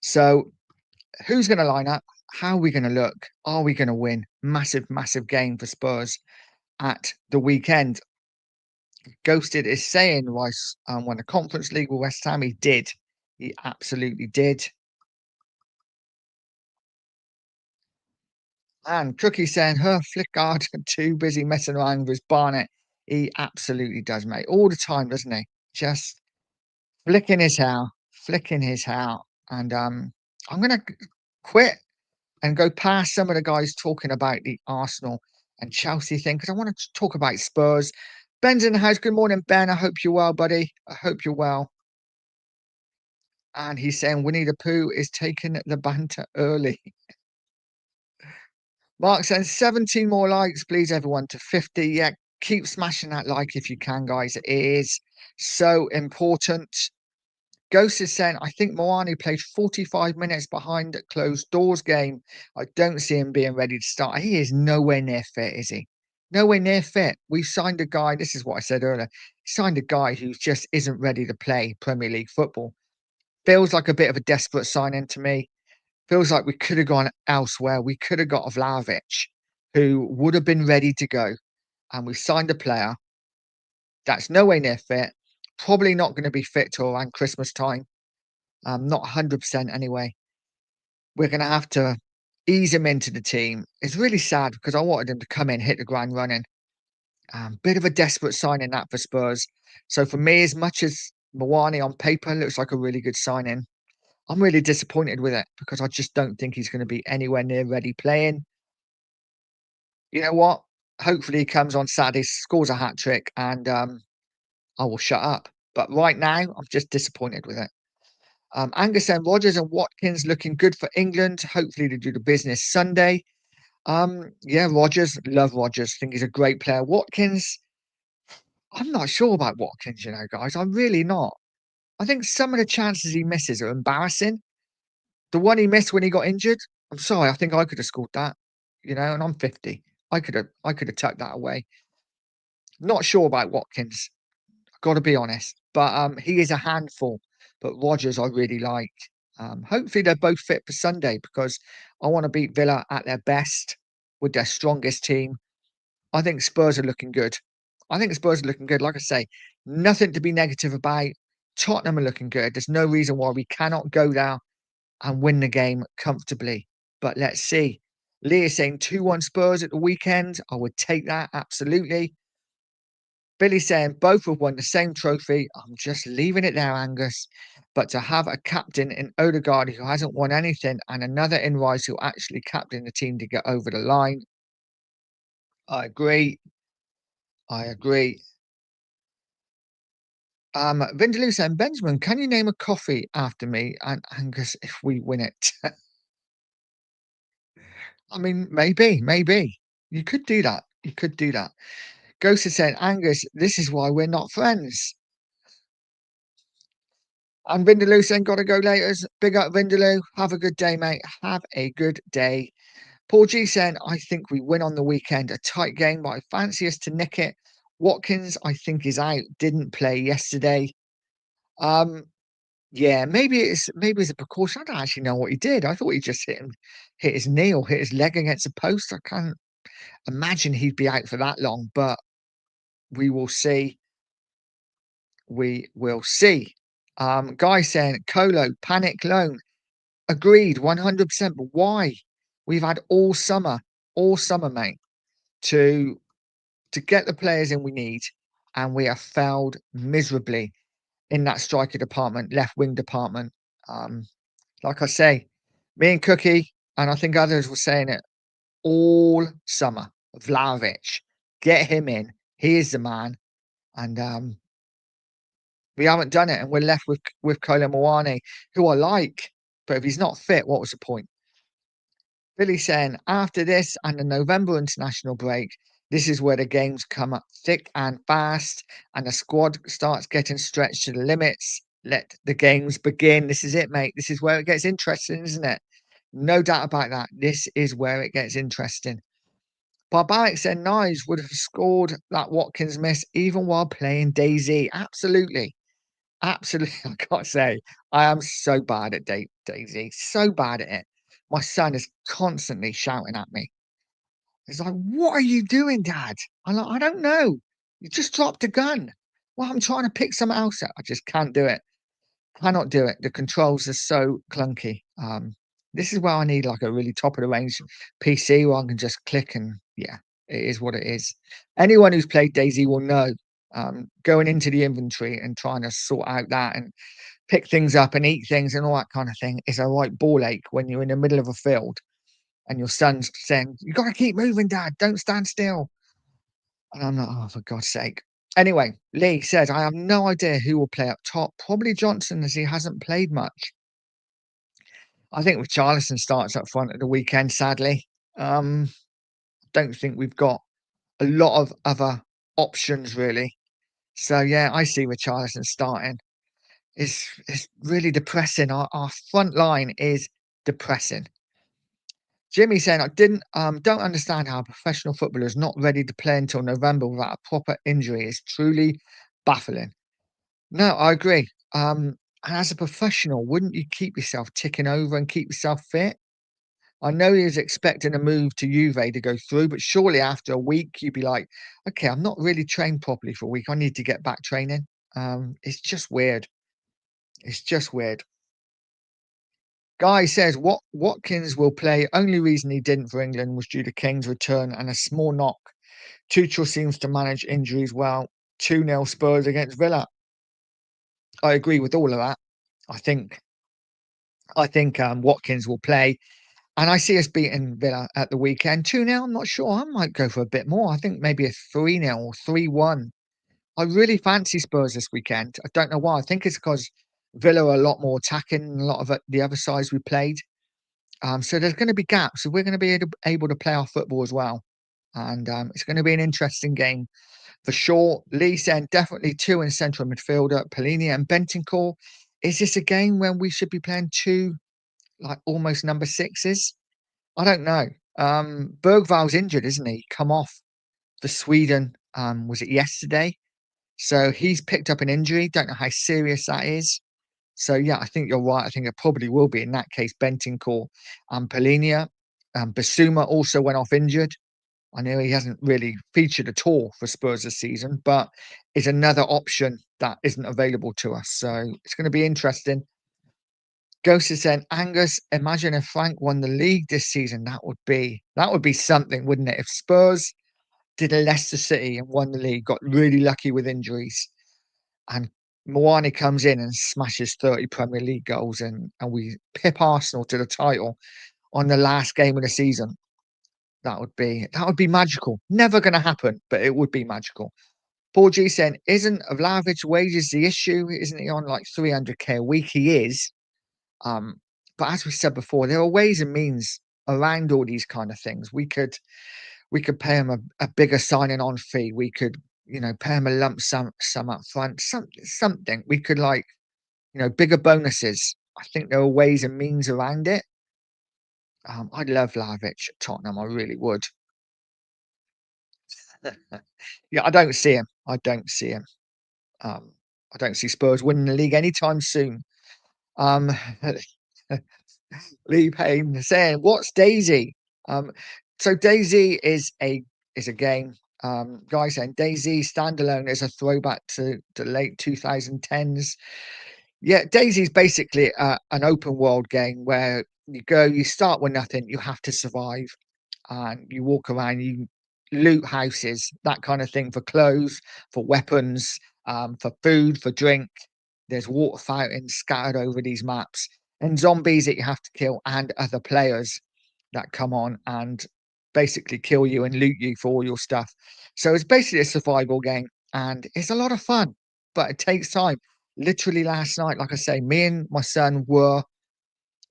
So who's going to line up? How are we going to look? Are we going to win? Massive game for Spurs at the weekend. Ghosted is saying Rice won the Conference League with West Ham. He did. He absolutely did. And Cookie saying her Flickard too busy messing around with Barnett. He absolutely does, mate. All the time, doesn't he? Just flicking his hair. And I'm gonna quit and go past some of the guys talking about the Arsenal and Chelsea thing because I want to talk about Spurs. Ben's in the house. Good morning, Ben. I hope you're well, buddy. I hope you're well. And he's saying Winnie the Pooh is taking the banter early. Mark says 17 more likes, please, everyone, to 50. Yeah, keep smashing that like if you can, guys. It is so important. Ghost is saying, I think Moani played 45 minutes behind closed doors game. I don't see him being ready to start. He is nowhere near fit, is he? Nowhere near fit. We've signed a guy. This is what I said earlier. Signed a guy who just isn't ready to play Premier League football. Feels like a bit of a desperate signing to me. Feels like we could have gone elsewhere. We could have got Vlahovic, who would have been ready to go. And we signed a player that's nowhere near fit, probably not going to be fit till around Christmas time. Not 100% anyway. We're going to have to ease him into the team. It's really sad because I wanted him to come in, hit the ground running. Bit of a desperate signing that for Spurs. So for me, as much as Mawani on paper looks like a really good signing, I'm really disappointed with it because I just don't think he's going to be anywhere near ready playing. You know what? Hopefully he comes on Saturday, scores a hat trick, and I will shut up. But right now, I'm just disappointed with it. Angus and Rogers and Watkins looking good for England. Hopefully they do the business Sunday. Yeah, Rogers, love Rogers. Think he's a great player. Watkins, I'm not sure about Watkins, guys. I'm really not. I think some of the chances he misses are embarrassing. The one he missed when he got injured, I'm sorry, I think I could have scored that, and I'm 50. I could have tucked that away. Not sure about Watkins. I've got to be honest. But he is a handful. But Rogers I really like. Hopefully they're both fit for Sunday because I want to beat Villa at their best with their strongest team. I think Spurs are looking good. I think Spurs are looking good. Like I say, nothing to be negative about. Tottenham are looking good. There's no reason why we cannot go there and win the game comfortably. But let's see. Lee is saying 2-1 Spurs at the weekend. I would take that, absolutely. Billy saying both have won the same trophy. I'm just leaving it there, Angus. But to have a captain in Odegaard who hasn't won anything and another in Rice who actually captained the team to get over the line, I agree. I agree. Vindaloo saying, Benjamin, can you name a coffee after me and Angus if we win it? I mean, maybe. You could do that. You could do that. Ghost is saying, Angus, this is why we're not friends. And Vindaloo saying, gotta go later. Big up, Vindaloo. Have a good day, mate. Have a good day. Paul G saying, I think we win on the weekend. A tight game, but I fancy us to nick it. Watkins, I think, is out. Didn't play yesterday. Um, yeah, maybe it's a precaution. I don't actually know what he did. I thought he just hit his knee or hit his leg against a post. I can't imagine he'd be out for that long, but we will see. We will see. Guy saying Colo panic loan. Agreed, 100%. But why? We've had all summer, mate, to get the players in we need, and we have failed miserably in that striker department, left wing department. Um, like I say, me and Cookie, and I think others were saying it all summer. Vlahovic, get him in. He is the man. And we haven't done it, and we're left with Kolo Muani, who I like, but if he's not fit, what was the point? Billy saying after this and the November international break, this is where the games come up thick and fast, and the squad starts getting stretched to the limits. Let the games begin. This is it, mate. This is where it gets interesting, isn't it? No doubt about that. This is where it gets interesting. Barbaric said Nice would have scored that Watkins miss even while playing Daisy. Absolutely. Absolutely. I gotta say, I am so bad at Daisy. So bad at it. My son is constantly shouting at me. He's like, "What are you doing, Dad?" I'm like, "I don't know. You just dropped a gun." Well, I'm trying to pick something else up. I just can't do it. Cannot do it. The controls are so clunky. This is where I need like a really top of the range PC where I can just click and yeah, it is what it is. Anyone who's played Daisy will know. Going into the inventory and trying to sort out that and pick things up and eat things and all that kind of thing is a right ball ache when you're in the middle of a field and your son's saying, "You got to keep moving, Dad. Don't stand still." And I'm like, "Oh, for God's sake." Anyway, Lee says, "I have no idea who will play up top. Probably Johnson, as he hasn't played much." I think Richarlison starts up front at the weekend, sadly. Don't think we've got a lot of other options, really. So, yeah, I see Richarlison starting. It's really depressing. Our front line is depressing. Jimmy saying, "I don't understand how a professional footballer is not ready to play until November without a proper injury. It's truly baffling." No, I agree. And as a professional, wouldn't you keep yourself ticking over and keep yourself fit? I know he was expecting a move to Juve to go through, but surely after a week you'd be like, "Okay, I'm not really trained properly for a week. I need to get back training." It's just weird. It's just weird. Guy says Watkins will play. Only reason he didn't for England was due to Kane's return and a small knock. Tuchel seems to manage injuries well. 2-0 Spurs against Villa. I agree with all of that. I think Watkins will play. And I see us beating Villa at the weekend. 2-0, I'm not sure. I might go for a bit more. I think maybe a 3-0 or 3-1. I really fancy Spurs this weekend. I don't know why. I think it's because Villa are a lot more attacking than a lot of the other sides we played. So there's going to be gaps. So we're going to be able to play our football as well. And it's going to be an interesting game for sure. Lee saying definitely two in central midfielder, Polini and Bentancur. Is this a game when we should be playing two like almost number sixes? I don't know. Bergval's injured, isn't he? Come off for Sweden. Was it yesterday? So he's picked up an injury. Don't know how serious that is. So yeah, I think you're right. I think it probably will be in that case Bentancur and Polinia. Basuma also went off injured. I know he hasn't really featured at all for Spurs this season, but is another option that isn't available to us. So it's going to be interesting. Ghost is saying, Angus, imagine if Frank won the league this season. That would be something, wouldn't it? If Spurs did a Leicester City and won the league, got really lucky with injuries, and Moani comes in and smashes 30 Premier League goals and we pip Arsenal to the title on the last game of the season. That would be magical. Never gonna happen, but it would be magical. Paul G saying, isn't Vlahovic wages the issue? Isn't he on like 300k a week? He is. Um, but as we said before, there are ways and means around all these kind of things. We could pay him a bigger signing on fee. We could, pay him a lump sum up front. Something. We could like, bigger bonuses. I think there are ways and means around it. I'd love Vlahovic at Tottenham. I really would. Yeah, I don't see him. I don't see him. Um, I don't see Spurs winning the league anytime soon. Um, Lee Payne saying, "What's Daisy?" Um, so Daisy is a game. Guy saying Daisy standalone is a throwback to the late 2010s. Yeah, Daisy's basically an open world game where you go, you start with nothing, you have to survive, and you walk around, you loot houses, that kind of thing for clothes, for weapons, for food, for drink. There's water fountains scattered over these maps, and zombies that you have to kill, and other players that come on and basically kill you and loot you for all your stuff. So it's basically a survival game, and it's a lot of fun, but it takes time. Literally last night, like I say, me and my son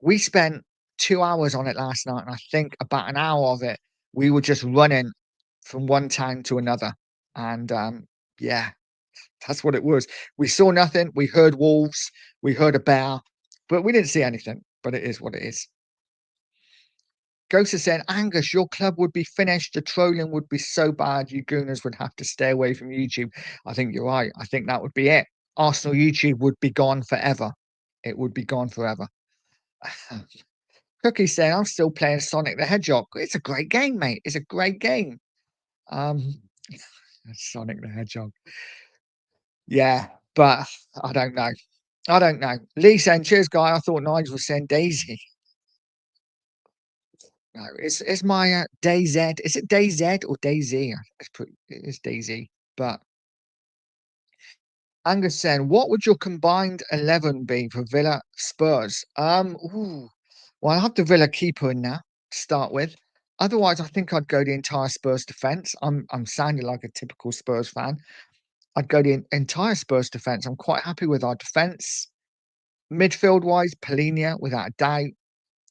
we spent 2 hours on it last night, and I think about an hour of it, we were just running from one town to another, and, yeah, that's what it was. We saw nothing, we heard wolves, we heard a bear, but we didn't see anything, but it is what it is. Ghost is saying, "Angus, your club would be finished, the trolling would be so bad, you gooners would have to stay away from YouTube." I think you're right, I think that would be it. Arsenal YouTube would be gone forever. It would be gone forever. Cookie saying, "I'm still playing Sonic the Hedgehog." It's a great game, mate. It's a great game. Um, Sonic the Hedgehog. Yeah, but I don't know. I don't know. Lee saying, "Cheers, guy. I thought Nigel was saying Daisy." No, it's my DayZ. Is it DayZ or Daisy? It's Daisy. But Angus saying, "What would your combined 11 be for Villa Spurs?" Ooh, well, I have the Villa keeper in now to start with. Otherwise, I think I'd go the entire Spurs defense. I'm sounding like a typical Spurs fan. I'd go the entire Spurs defense. I'm quite happy with our defense. Midfield wise, Polinia without a doubt.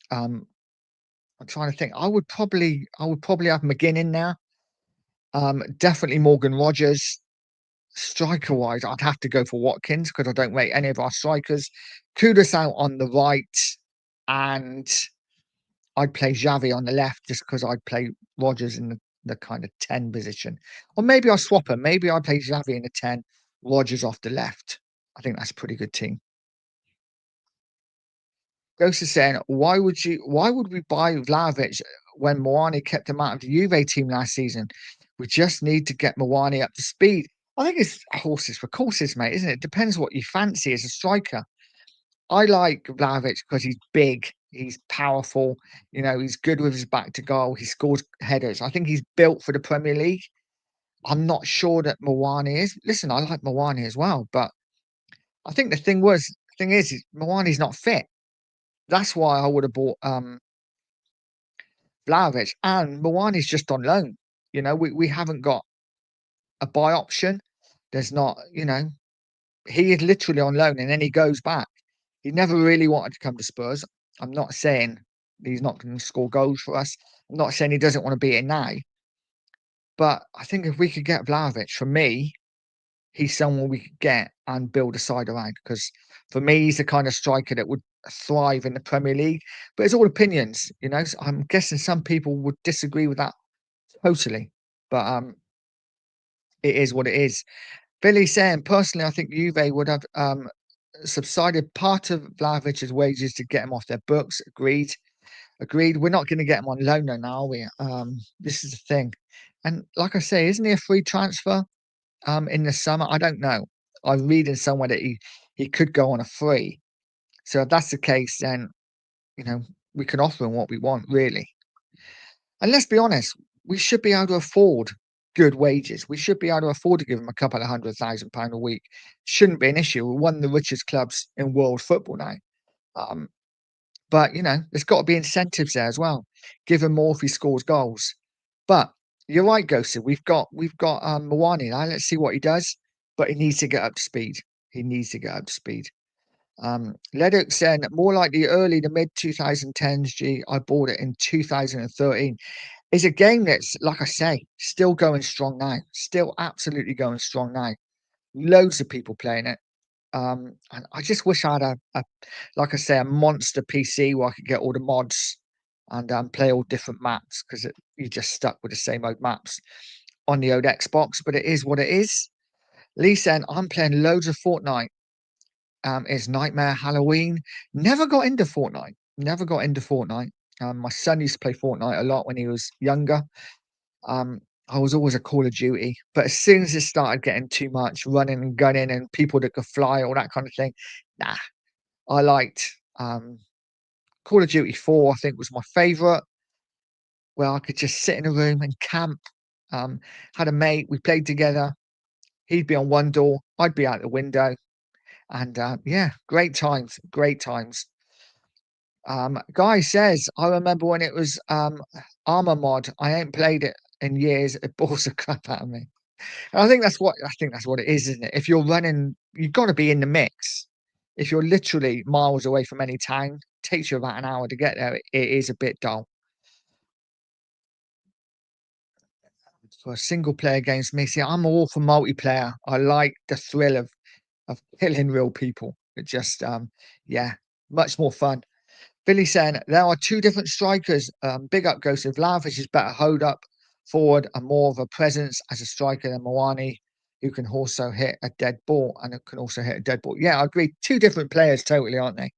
Um, I'm trying to think. I would probably have McGinn in now. Definitely Morgan Rogers. Striker wise, I'd have to go for Watkins because I don't rate any of our strikers. Kudus out on the right, and I'd play Xavi on the left just because I'd play Rogers in the kind of 10 position. Or maybe I'll swap him. Maybe I'll play Xavi in the 10, Rogers off the left. I think that's a pretty good team. Ghost is saying, why would we buy Vlahovic when Moani kept him out of the Juve team last season? We just need to get Moani up to speed. I think it's horses for courses, mate, isn't it? Depends what you fancy as a striker. I like Vlahovic because he's big, he's powerful, he's good with his back to goal, he scores headers. I think he's built for the Premier League. I'm not sure that Moani is. Listen, I like Moani as well, but I think the thing is Moani's not fit. That's why I would have bought Vlahovic, and Moani's just on loan. We haven't got a buy option. There's not, he is literally on loan and then he goes back. He never really wanted to come to Spurs. I'm not saying he's not going to score goals for us. I'm not saying he doesn't want to be in now. But I think if we could get Vlahovic, for me, he's someone we could get and build a side around. Because for me, he's the kind of striker that would thrive in the Premier League. But it's all opinions. So I'm guessing some people would disagree with that totally. But it is what it is. Billy saying, personally, I think Juve would have subsided part of Vlahovic's wages to get him off their books. Agreed. Agreed. We're not going to get him on loan now, are we? This is the thing. And like I say, isn't he a free transfer in the summer? I don't know. I'm reading somewhere that he could go on a free. So if that's the case, then you know we can offer him what we want, really. And let's be honest, we should be able to afford good wages. We should be able to afford to give him a couple of £100,000 a week. Shouldn't be an issue. We're one of the richest clubs in world football now. Um, but there's got to be incentives there as well. Give him more if he scores goals. But you're right, Ghosted. We've got Mwani now. Let's see what he does. But he needs to get up to speed. He needs to get up to speed. Leddock saying more like the early to mid 2010s. I bought it in 2013. It's a game that's, like I say, still going strong now. Still absolutely going strong now. Loads of people playing it. And I just wish I had like I say, a monster PC where I could get all the mods and play all different maps because you're just stuck with the same old maps on the old Xbox. But it is what it is. Lee saying, I'm playing loads of Fortnite. It's Nightmare Halloween. Never got into Fortnite. Never got into Fortnite. My son used to play Fortnite a lot when he was younger. I was always a Call of Duty, but as soon as it started getting too much running and gunning and people that could fly, all that kind of thing, nah, I liked Call of Duty 4, I think was my favourite, where I could just sit in a room and camp. Um, had a mate, we played together. He'd be on one door, I'd be out the window, and yeah, great times, great times. Guy says, I remember when it was Armor Mod. I ain't played it in years. It bores the crap out of me. And I think that's what it is, isn't it? If you're running, you've got to be in the mix. If you're literally miles away from any town, takes you about an hour to get there. It is a bit dull. For a single player games, me, see, I'm all for multiplayer. I like the thrill of killing real people. It just yeah, much more fun. Billy saying there are two different strikers. Big up Ghost of Lavish is better hold up forward and more of a presence as a striker than Moani, who can also hit a dead ball and can also hit a dead ball. Yeah, I agree. Two different players totally, aren't they?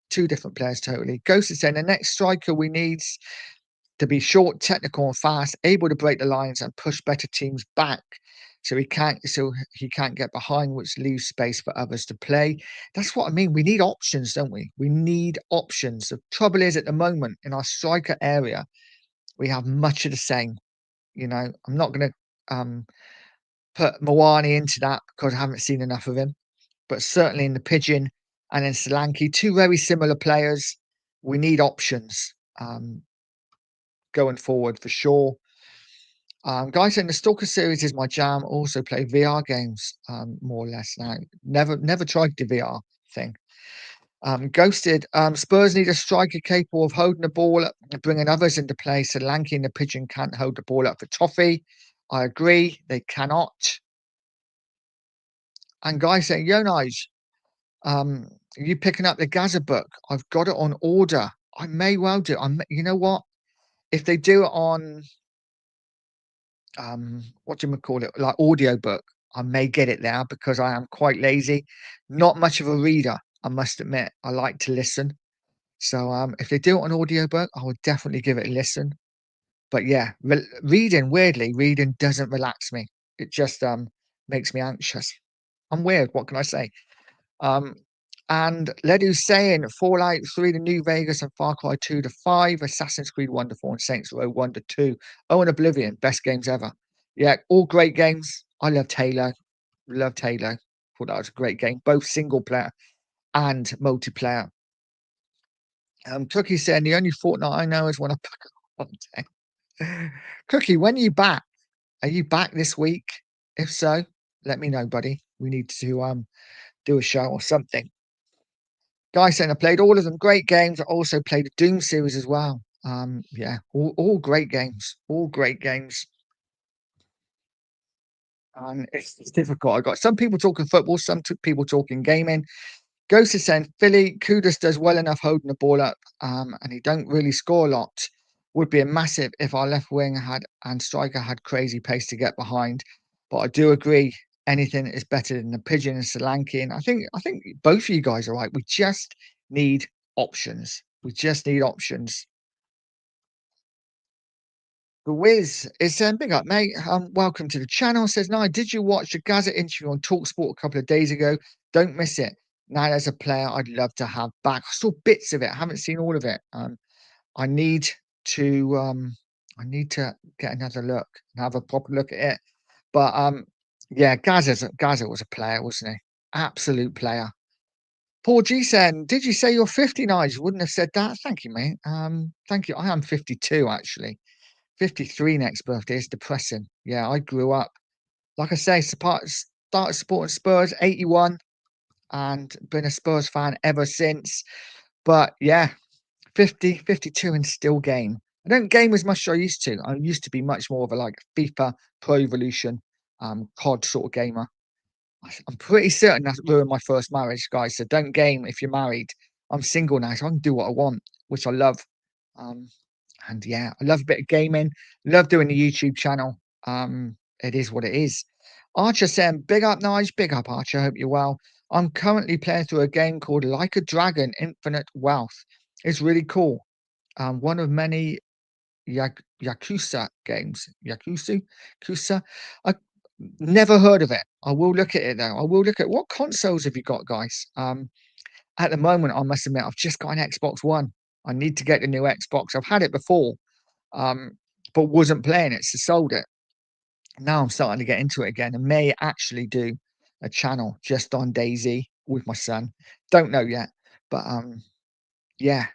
Two different players totally. Ghost is saying the next striker we need to be short, technical, and fast, able to break the lines and push better teams back. So he can't get behind, which leaves space for others to play. That's what I mean. We need options, don't we? We need options. The trouble is, at the moment in our striker area, we have much of the same. You know, I'm not going to put Moani into that because I haven't seen enough of him. But certainly in the Pigeon and in Solanke, two very similar players. We need options going forward for sure. Guys, in the Stalker series is my jam. Also play VR games, more or less now. Never tried the VR thing. Ghosted. Spurs need a striker capable of holding the ball up and bringing others into play. So Lanky and the Pigeon can't hold the ball up for Toffee. I agree, they cannot. And guys saying, Yonaj, are you picking up the Gaza book? I've got it on order. I may well do. You know what? If they do it on what do you call it, like audiobook, I may get it there because I am quite lazy, not much of a reader, I must admit. I like to listen. So if they do it on audiobook, I would definitely give it a listen. But yeah, reading doesn't relax me. It just makes me anxious. I'm weird, what can I say? Um, and Ledu's saying Fallout 3 to New Vegas and Far Cry 2 to 5, Assassin's Creed 1 to 4, and Saints Row 1 to 2. Oh, and Oblivion, best games ever. Yeah, all great games. I loved Halo. Loved Halo. Thought that was a great game, both single player and multiplayer. Cookie saying the only Fortnite I know is when I pack up. Cookie, when are you back? Are you back this week? If so, let me know, buddy. We need to do a show or something. Guy saying I played all of them. Great games. I also played the Doom series as well. Yeah, all great games. All great games. And it's difficult. I got some people talking football, people talking gaming. Ghost is saying Philly Kudus does well enough holding the ball up, and he don't really score a lot. Would be a massive if our left wing had and striker had crazy pace to get behind. But I do agree, anything is better than the Pigeon and Solanke. And I think both of you guys are right. We just need options. We just need options. The Wiz is saying, big up, mate. Welcome to the channel. Says, no, did you watch the Gazette interview on Talksport a couple of days ago? Don't miss it. Now, as a player, I'd love to have back. I saw bits of it. I haven't seen all of it. I need to I need to get another look and have a proper look at it. But yeah, Gaza was a player, wasn't he? Absolute player. Paul G saying, did you say you're 59? You wouldn't have said that. Thank you, mate. Thank you. I am 52 actually. 53 next birthday is depressing. Yeah, I grew up. Like I say, started supporting Spurs 81 and been a Spurs fan ever since. But yeah, 50, 52 and still game. I don't game as much as I used to. I used to be much more of a like FIFA, Pro Evolution, COD sort of gamer. I'm pretty certain that ruined my first marriage, guys. So don't game if you're married. I'm single now, so I can do what I want, which I love. Um, and yeah, I love a bit of gaming. Love doing the YouTube channel. It is what it is. Archer saying, big up, Nige. Big up, Archer. Hope you're well. I'm currently playing through a game called Like a Dragon Infinite Wealth. It's really cool. One of many Yakuza games. Kusa. I never heard of it. I will look at it though. I will look at what consoles have you got, guys? At the moment, I must admit, I've just got an Xbox One. I need to get the new Xbox. I've had it before, um, but wasn't playing it, so sold it. Now I'm starting to get into it again and may actually do a channel just on Daisy with my son. Don't know yet, but yeah,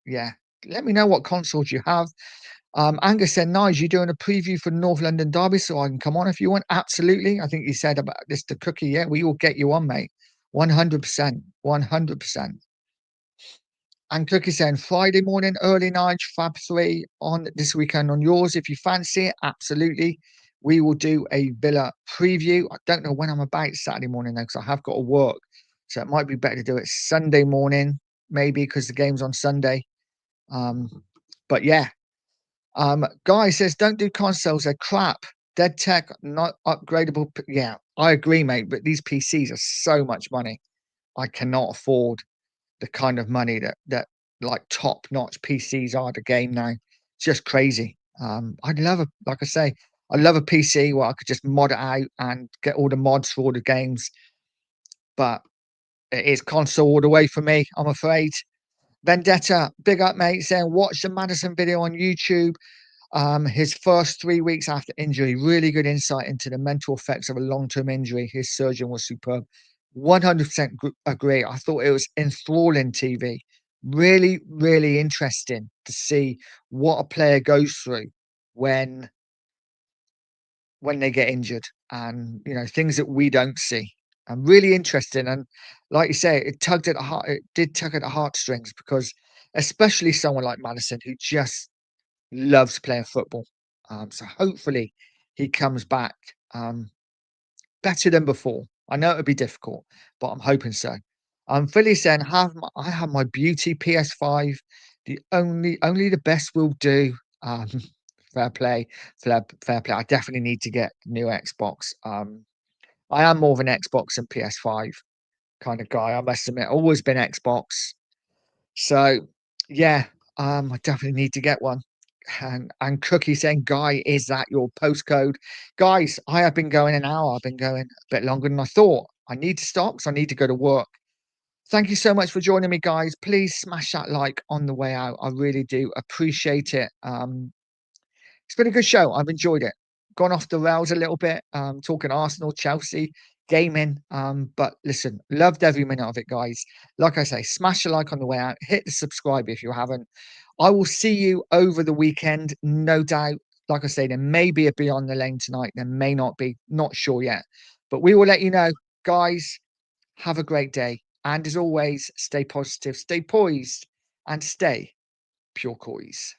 yeah. Let me know what consoles you have. Angus said, "Nice, you doing a preview for North London Derby, so I can come on if you want." Absolutely. I think you said about this to Cookie. Yeah, we will get you on, mate. 100%. 100%. And Cookie saying Friday morning, early night, Fab 3 on this weekend on yours. If you fancy it, absolutely. We will do a Villa preview. I don't know when I'm about Saturday morning though, because I have got to work. So it might be better to do it Sunday morning, maybe because the game's on Sunday. Um, but yeah. Guy says, don't do consoles, they're crap. Dead tech, not upgradable. Yeah, I agree, mate. But these PCs are so much money. I cannot afford the kind of money that like top notch PCs are the game now. It's just crazy. I'd love a like I say, I love a PC where I could just mod it out and get all the mods for all the games. But it is console all the way for me, I'm afraid. Vendetta, big up, mate, saying watch the Madison video on YouTube. His first 3 weeks after injury, really good insight into the mental effects of a long-term injury. His surgeon was superb. 100% agree. I thought it was enthralling TV. Really, really interesting to see what a player goes through when they get injured, and things that we don't see. And really interesting. And like you say, it tugged at the heart. It did tug at the heartstrings because, especially someone like Madison, who just loves playing football. So hopefully he comes back better than before. I know it'll be difficult, but I'm hoping so. Philly saying, I have my beauty PS5. Only the best will do. Um, fair play, fair play. I definitely need to get new Xbox. I am more of an Xbox and PS5 kind of guy. I must admit, always been Xbox. So yeah, I definitely need to get one. And Cookie saying, Guy, is that your postcode? Guys, I have been going an hour. I've been going a bit longer than I thought. I need to stop because I need to go to work. Thank you so much for joining me, guys. Please smash that like on the way out. I really do appreciate it. It's been a good show. I've enjoyed it. Gone off the rails a little bit, talking Arsenal, Chelsea, gaming. But listen, loved every minute of it, guys. Like I say, smash a like on the way out. Hit the subscribe if you haven't. I will see you over the weekend, no doubt. Like I say, there may be a Beyond the Lane tonight. There may not be. Not sure yet. But we will let you know. Guys, have a great day. And as always, stay positive, stay poised, and stay Pure Coys.